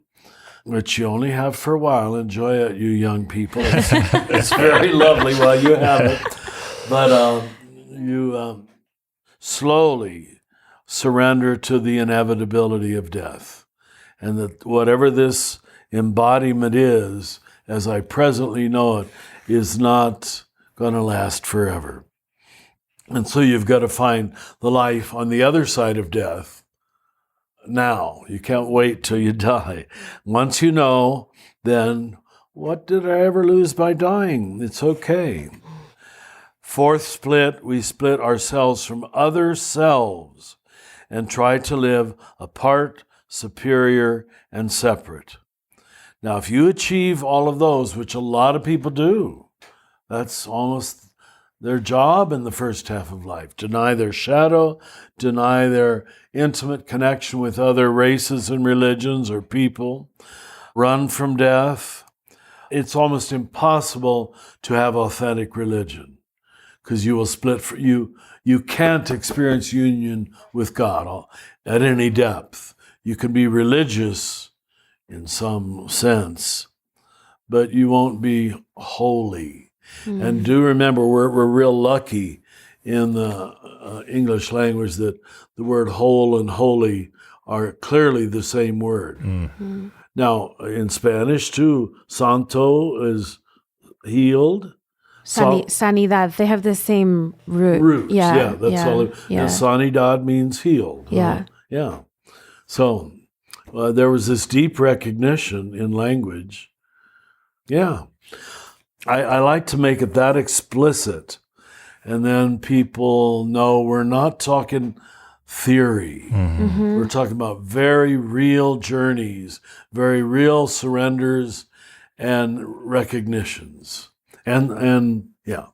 Speaker 4: which you only have for a while. Enjoy it, you young people. It's very lovely while you have it. But you slowly surrender to the inevitability of death. And that whatever this embodiment is, as I presently know it, is not going to last forever. And so you've got to find the life on the other side of death now. You can't wait till you die. Once you know, then what did I ever lose by dying? It's okay. Fourth split, we split ourselves from other selves and try to live apart, superior, and separate. Now, if you achieve all of those, which a lot of people do, that's almost their job in the first half of life. Deny their shadow, deny their intimate connection with other races and religions or people, run from death. It's almost impossible to have authentic religion because you will split. You can't experience union with God at any depth. You can be religious in some sense, but you won't be holy. And do remember, we're real lucky in the English language that the word whole and holy are clearly the same word. Now, in Spanish, too, santo is healed.
Speaker 2: Sanidad, they have the same root.
Speaker 4: Roots, yeah, that's all. And sanidad means healed.
Speaker 2: Yeah.
Speaker 4: Yeah. So there was this deep recognition in language. Yeah. I like to make it that explicit, and then people know we're not talking theory. We're talking about very real journeys, very real surrenders and recognitions. And yeah.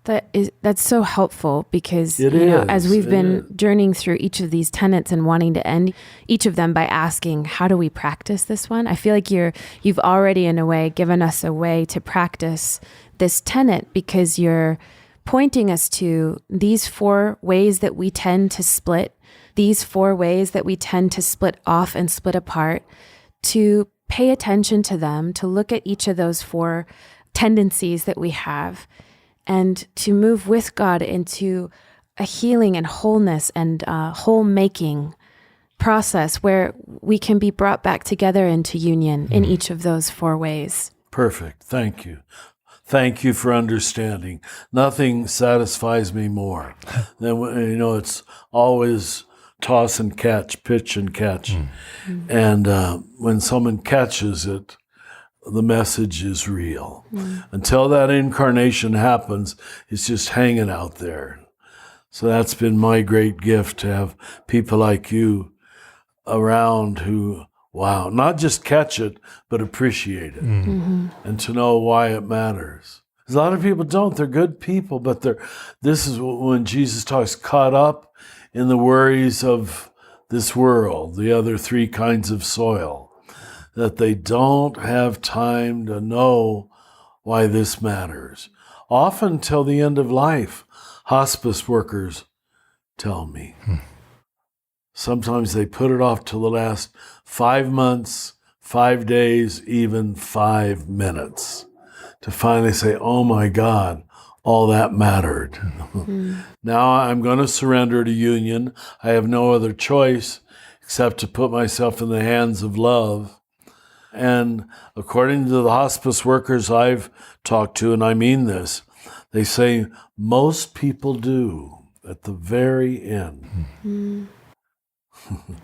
Speaker 2: That's so helpful because as we've been journeying through each of these tenets and wanting to end each of them by asking, how do we practice this one? I feel like you've already in a way given us a way to practice this tenet, because you're pointing us to these 4 ways that we tend to split, these 4 ways that we tend to split off and split apart, to pay attention to them, to look at each of those 4 tendencies that we have, and to move with God into a healing and wholeness and whole-making process where we can be brought back together into union in each of those 4 ways.
Speaker 4: Perfect. Thank you. Thank you for understanding. Nothing satisfies me more than, it's always toss and catch, pitch and catch. And when someone catches it, the message is real. Until that incarnation happens, it's just hanging out there. So that's been my great gift, to have people like you around who, not just catch it, but appreciate it, and to know why it matters. A lot of people don't. They're good people, but this is when Jesus talks, caught up in the worries of this world, the other 3 kinds of soil, that they don't have time to know why this matters. Often till the end of life, hospice workers tell me. Sometimes they put it off till the last 5 months, 5 days, even 5 minutes, to finally say, oh my God, all that mattered. Now I'm going to surrender to union. I have no other choice except to put myself in the hands of love. And according to the hospice workers I've talked to, and I mean this, they say most people do at the very end.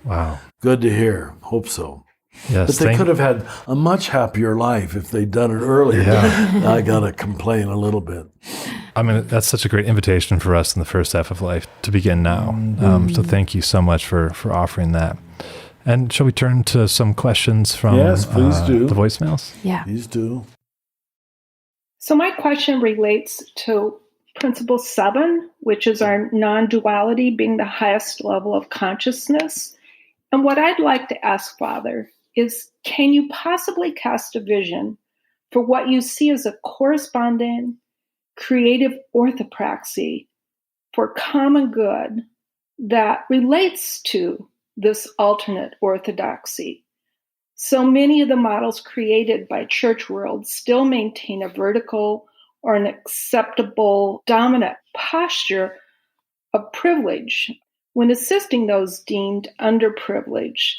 Speaker 3: Wow.
Speaker 4: Good to hear. Hope so.
Speaker 3: Yes,
Speaker 4: but they could have had a much happier life if they'd done it earlier.
Speaker 3: Yeah.
Speaker 4: I got to complain a little bit.
Speaker 3: I mean, that's such a great invitation for us in the first half of life to begin now. So thank you so much for offering that. And shall we turn to some questions from
Speaker 4: Yes, please do.
Speaker 3: The voicemails?
Speaker 2: Yeah.
Speaker 4: Please do.
Speaker 6: So my question relates to Principle 7, which is our non-duality being the highest level of consciousness. And what I'd like to ask, Father, is can you possibly cast a vision for what you see as a corresponding creative orthopraxy for common good that relates to this alternate orthodoxy? So many of the models created by church world still maintain a vertical or an acceptable dominant posture of privilege when assisting those deemed underprivileged.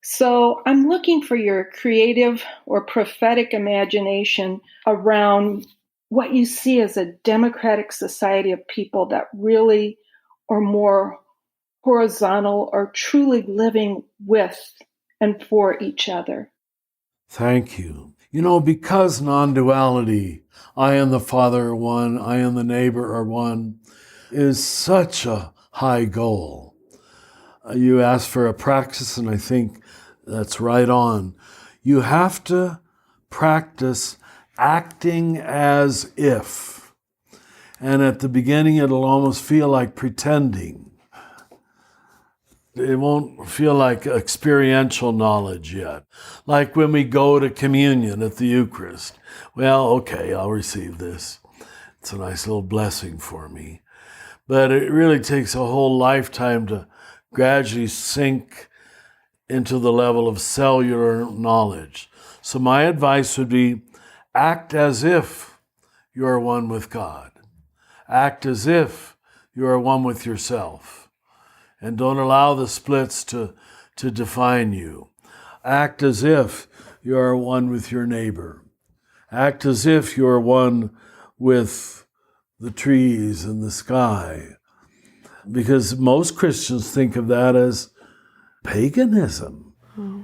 Speaker 6: So I'm looking for your creative or prophetic imagination around what you see as a democratic society of people that really are more horizontal or truly living with and for each other.
Speaker 4: Thank you. You know, because non-duality, I and the Father are one, I and the neighbor are one, is such a high goal. You asked for a practice, and I think that's right on. You have to practice acting as if. And at the beginning, it'll almost feel like pretending. It won't feel like experiential knowledge yet. Like when we go to communion at the Eucharist. Well, okay, I'll receive this. It's a nice little blessing for me. But it really takes a whole lifetime to gradually sink into the level of cellular knowledge. So my advice would be act as if you're one with God. Act as if you are one with yourself. And don't allow the splits to define you. Act as if you are one with your neighbor. Act as if you are one with the trees and the sky. Because most Christians think of that as paganism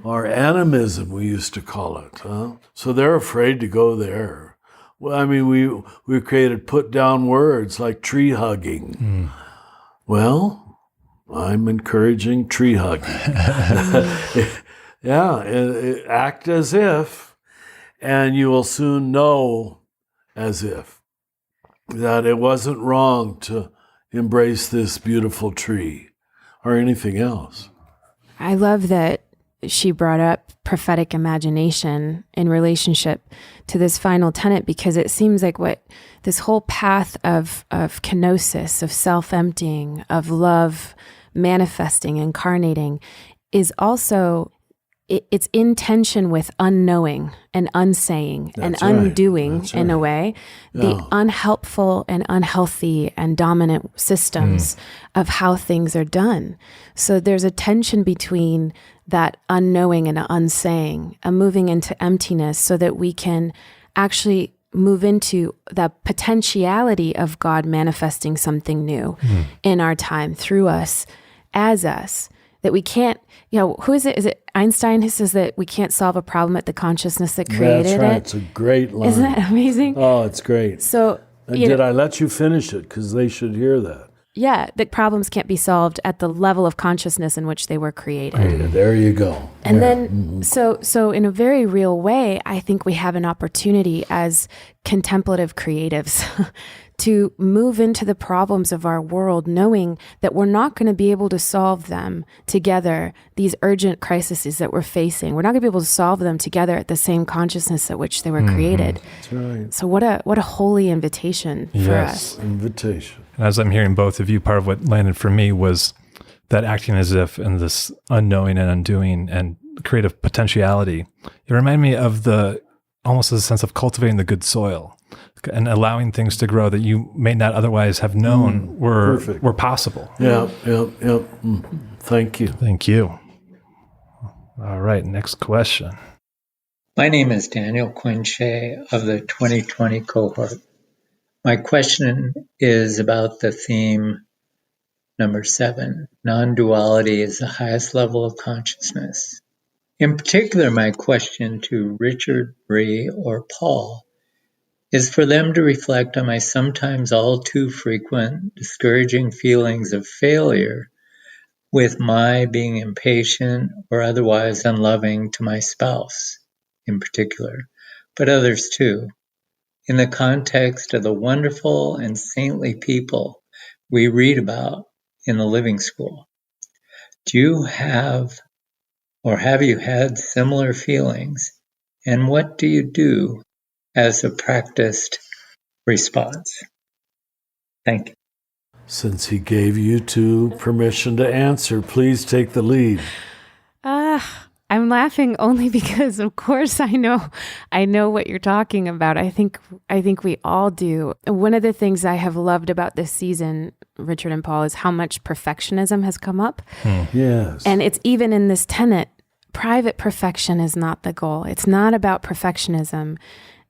Speaker 4: or animism, we used to call it. So they're afraid to go there. Well, I mean, we created put down words like tree hugging. Well, I'm encouraging tree hugging. Yeah, act as if, and you will soon know as if that it wasn't wrong to embrace this beautiful tree or anything else.
Speaker 2: I love that she brought up prophetic imagination in relationship to this final tenet, because it seems like what this whole path of kenosis, of self-emptying, of love manifesting, incarnating, is also, it's in tension with unknowing and unsaying and undoing in a way, the unhelpful and unhealthy and dominant systems of how things are done. So there's a tension between that unknowing and unsaying, and moving into emptiness so that we can actually move into the potentiality of God manifesting something new in our time through us, as us. That we can't, who is it? Is it Einstein who says that we can't solve a problem at the consciousness that created it?
Speaker 4: That's right. It's a great line.
Speaker 2: Isn't that amazing?
Speaker 4: Oh, it's great.
Speaker 2: So,
Speaker 4: did I let you finish it? Because they should hear that.
Speaker 2: Yeah, that problems can't be solved at the level of consciousness in which they were created.
Speaker 4: There you go.
Speaker 2: And then, so in a very real way, I think we have an opportunity as contemplative creatives to move into the problems of our world, knowing that we're not going to be able to solve them together, these urgent crises that we're facing. We're not going to be able to solve them together at the same consciousness at which they were created.
Speaker 4: That's right.
Speaker 2: So what a holy invitation for us.
Speaker 4: Yes, invitation.
Speaker 3: And as I'm hearing both of you, part of what landed for me was that acting as if, and this unknowing and undoing and creative potentiality. It reminded me of the almost as a sense of cultivating the good soil and allowing things to grow that you may not otherwise have known were possible.
Speaker 4: Yeah. Thank you.
Speaker 3: Thank you. All right, next question.
Speaker 7: My name is Daniel Quinche of the 2020 cohort. My question is about the theme number 7, non-duality is the highest level of consciousness. In particular, my question to Richard, Brie, or Paul is for them to reflect on my sometimes all too frequent discouraging feelings of failure with my being impatient or otherwise unloving to my spouse in particular, but others too, in the context of the wonderful and saintly people we read about in the Living School. Do you have or have you had similar feelings, and what do you do as a practiced response? Thank you.
Speaker 4: Since he gave you two permission to answer, please take the lead.
Speaker 2: I'm laughing only because, of course, I know what you're talking about. I think we all do. One of the things I have loved about this season, Richard and Paul, is how much perfectionism has come up.
Speaker 4: Yes.
Speaker 2: And it's even in this tenet, private perfection is not the goal. It's not about perfectionism,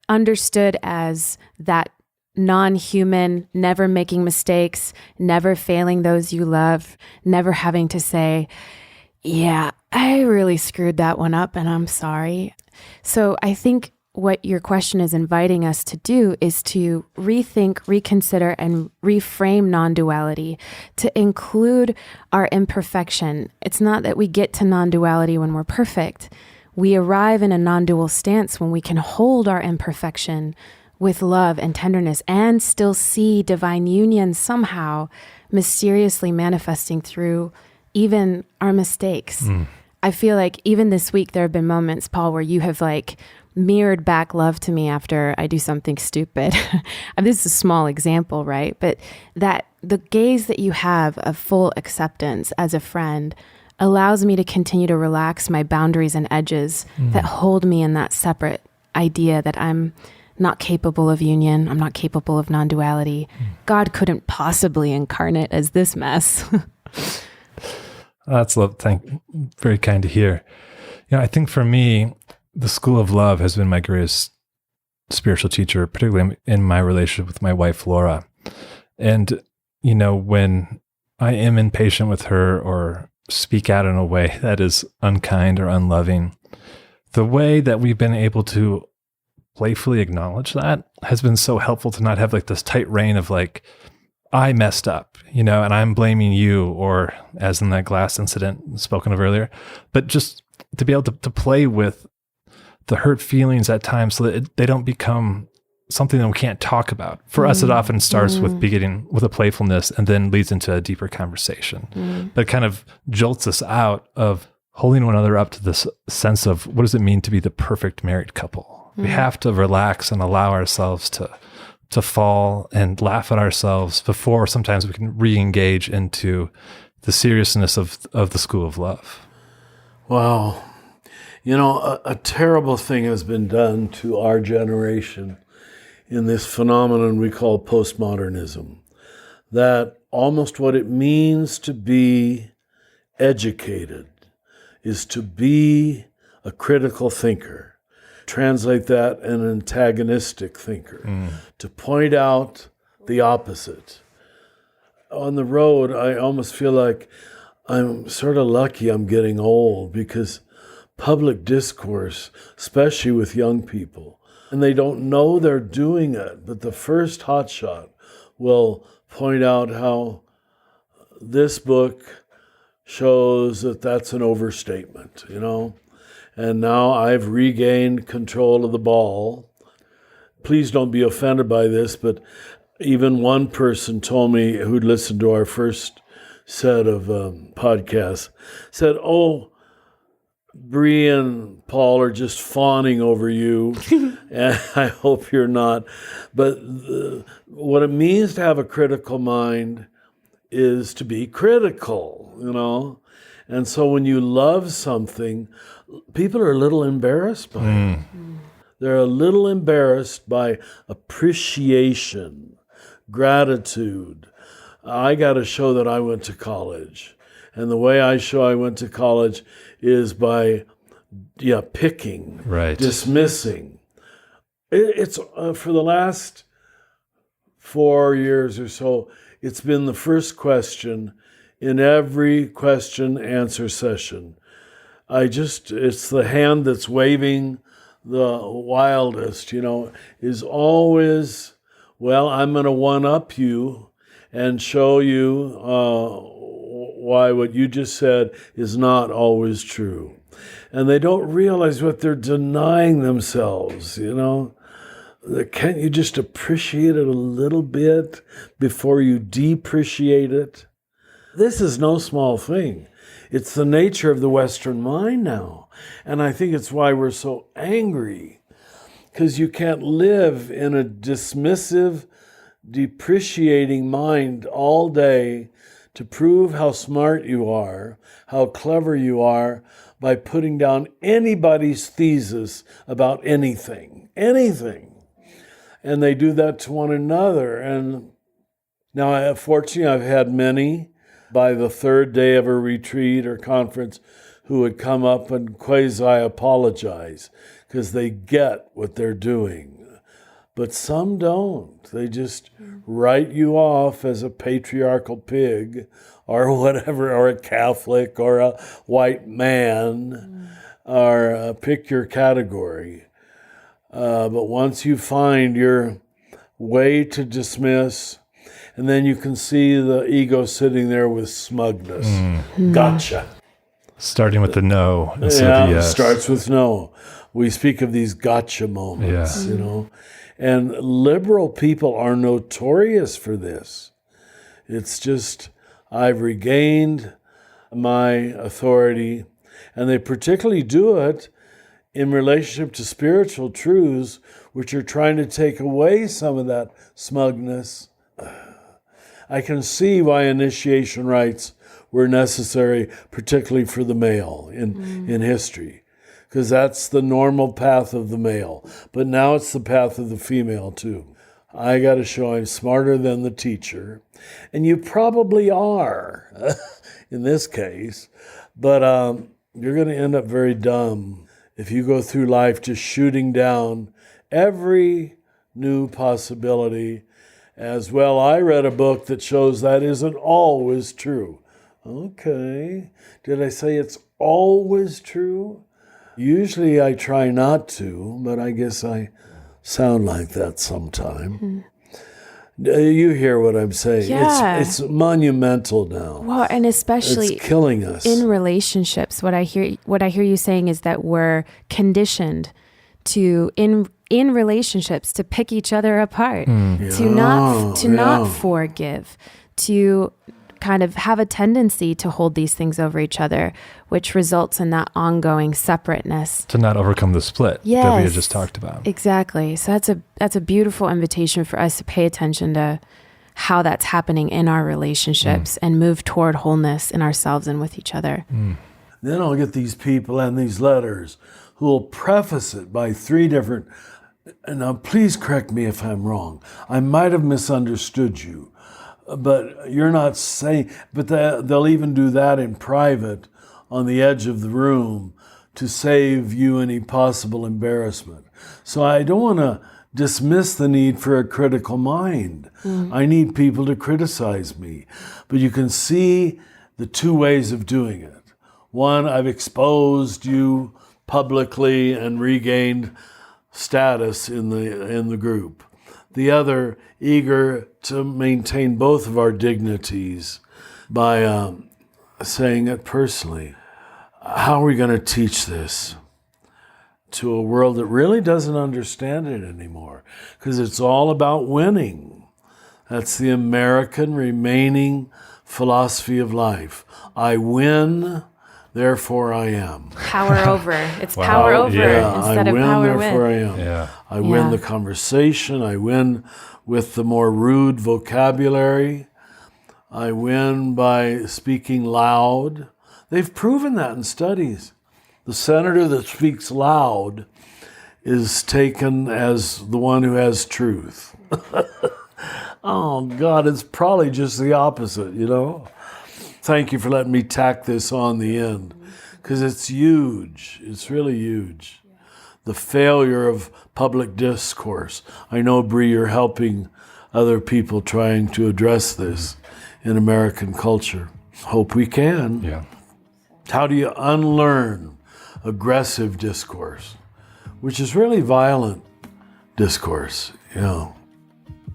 Speaker 2: understood as that non-human, never making mistakes, never failing those you love, never having to say, yeah, I really screwed that one up and I'm sorry. So I think what your question is inviting us to do is to rethink, reconsider, and reframe non-duality to include our imperfection. It's not that we get to non-duality when we're perfect. We arrive in a non-dual stance when we can hold our imperfection with love and tenderness and still see divine union somehow mysteriously manifesting through even our mistakes. I feel like even this week there have been moments, Paul, where you have mirrored back love to me after I do something stupid. This is a small example, right? But that the gaze that you have of full acceptance as a friend allows me to continue to relax my boundaries and edges that hold me in that separate idea that I'm not capable of union. I'm not capable of non-duality. God couldn't possibly incarnate as this mess.
Speaker 3: That's love. Very kind to hear. I think for me, the school of love has been my greatest spiritual teacher, particularly in my relationship with my wife, Laura. And, when I am impatient with her or speak out in a way that is unkind or unloving, the way that we've been able to playfully acknowledge that has been so helpful to not have this tight rein of I messed up, and I'm blaming you, or as in that glass incident spoken of earlier, but just to be able to play with the hurt feelings at times so that they don't become something that we can't talk about. For us, it often starts with beginning with a playfulness and then leads into a deeper conversation, but kind of jolts us out of holding one another up to this sense of what does it mean to be the perfect married couple? We have to relax and allow ourselves to fall and laugh at ourselves before sometimes we can re-engage into the seriousness of the school of love.
Speaker 4: Wow. A terrible thing has been done to our generation in this phenomenon we call postmodernism, that almost what it means to be educated is to be a critical thinker. Translate that an antagonistic thinker, to point out the opposite. On the road, I almost feel like I'm sort of lucky I'm getting old, because public discourse, especially with young people, and they don't know they're doing it, but the first hotshot will point out how this book shows that that's an overstatement, And now I've regained control of the ball. Please don't be offended by this, but even one person told me, who'd listened to our first set of podcasts, said, "Oh, Brie and Paul are just fawning over you, and I hope you're not." But what it means to have a critical mind is to be critical, And so when you love something, people are a little embarrassed by it. They're a little embarrassed by appreciation, gratitude. I got to show that I went to college. And the way I show I went to college is by picking,
Speaker 3: right,
Speaker 4: dismissing. It's for the last 4 years or so, it's been the first question in every question answer session. It's the hand that's waving the wildest, is always, well, I'm going to one-up you and show you why what you just said is not always true. And they don't realize what they're denying themselves, Can't you just appreciate it a little bit before you depreciate it? This is no small thing. It's the nature of the Western mind now. And I think it's why we're so angry, because you can't live in a dismissive, depreciating mind all day to prove how smart you are, how clever you are, by putting down anybody's thesis about anything. And they do that to one another. And now, fortunately, I've had many by the third day of a retreat or conference who would come up and quasi-apologize because they get what they're doing. But some don't. They just write you off as a patriarchal pig or whatever, or a Catholic or a white man, or pick your category. But once you find your way to dismiss, and then you can see the ego sitting there with smugness. Gotcha.
Speaker 3: Starting with the no instead of the yes.
Speaker 4: It starts with no. We speak of these gotcha moments, And liberal people are notorious for this. It's just, I've regained my authority, and they particularly do it in relationship to spiritual truths, which are trying to take away some of that smugness. I can see why initiation rites were necessary, particularly for the male in history, because that's the normal path of the male. But now it's the path of the female, too. I got to show I'm smarter than the teacher. And you probably are, in this case. But you're going to end up very dumb if you go through life just shooting down every new possibility as well. I read a book that shows that isn't always true. Okay. Did I say it's always true? Usually I try not to, but I guess I sound like that sometime. You hear what I'm saying?
Speaker 2: Yeah.
Speaker 4: It's monumental now.
Speaker 2: Well, and especially
Speaker 4: it's killing us
Speaker 2: in relationships. What I hear you saying is that we're conditioned to in relationships to pick each other apart, to not forgive, to kind of have a tendency to hold these things over each other, which results in that ongoing separateness.
Speaker 3: To not overcome the split that we had just talked about.
Speaker 2: Exactly. So that's a beautiful invitation for us to pay attention to how that's happening in our relationships and move toward wholeness in ourselves and with each other.
Speaker 4: Then I'll get these people and these letters who will preface it by 3 different, and now please correct me if I'm wrong. I might have misunderstood you. But you're not saying, but they'll even do that in private on the edge of the room to save you any possible embarrassment. So I don't want to dismiss the need for a critical mind. I need people to criticize me. But you can see the 2 ways of doing it. One, I've exposed you publicly and regained status in the group. The other, eager to maintain both of our dignities by saying it personally. How are we going to teach this to a world that really doesn't understand it anymore? Because it's all about winning. That's the American remaining philosophy of life. I win, therefore I am.
Speaker 2: Power over. It's power over instead of power with.
Speaker 4: Therefore I am.
Speaker 3: Yeah.
Speaker 4: I win the conversation. I win with the more rude vocabulary. I win by speaking loud. They've proven that in studies. The senator that speaks loud is taken as the one who has truth. Oh, God, it's probably just the opposite, you know? Thank you for letting me tack this on the end, because it's huge. It's really huge. The failure of public discourse. I know, Brie, you're helping other people trying to address this in American culture. Hope we can.
Speaker 3: Yeah.
Speaker 4: How do you unlearn aggressive discourse, which is really violent discourse, you know?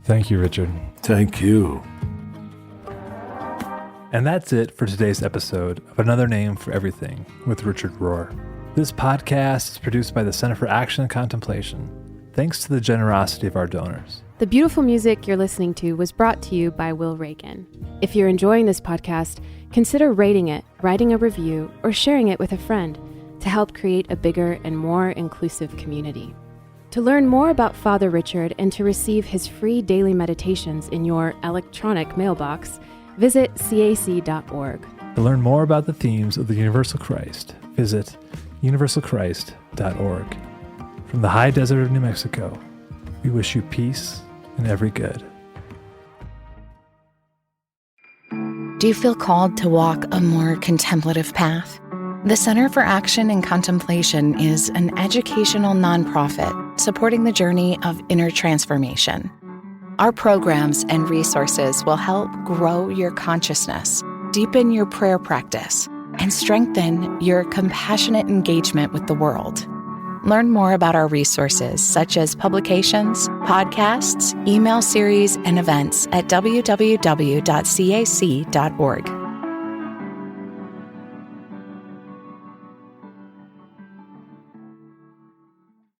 Speaker 3: Thank you, Richard.
Speaker 4: Thank you.
Speaker 3: And that's it for today's episode of Another Name for Everything with Richard Rohr. This podcast is produced by the Center for Action and Contemplation, thanks to the generosity of our donors.
Speaker 2: The beautiful music you're listening to was brought to you by Will Reagan. If you're enjoying this podcast, consider rating it, writing a review, or sharing it with a friend to help create a bigger and more inclusive community. To learn more about Father Richard and to receive his free daily meditations in your electronic mailbox, visit cac.org.
Speaker 3: To learn more about the themes of the Universal Christ, visit universalchrist.org. From the high desert of New Mexico, we wish you peace and every good.
Speaker 5: Do you feel called to walk a more contemplative path? The Center for Action and Contemplation is an educational nonprofit supporting the journey of inner transformation. Our programs and resources will help grow your consciousness, deepen your prayer practice, and strengthen your compassionate engagement with the world. Learn more about our resources, such as publications, podcasts, email series, and events at www.cac.org.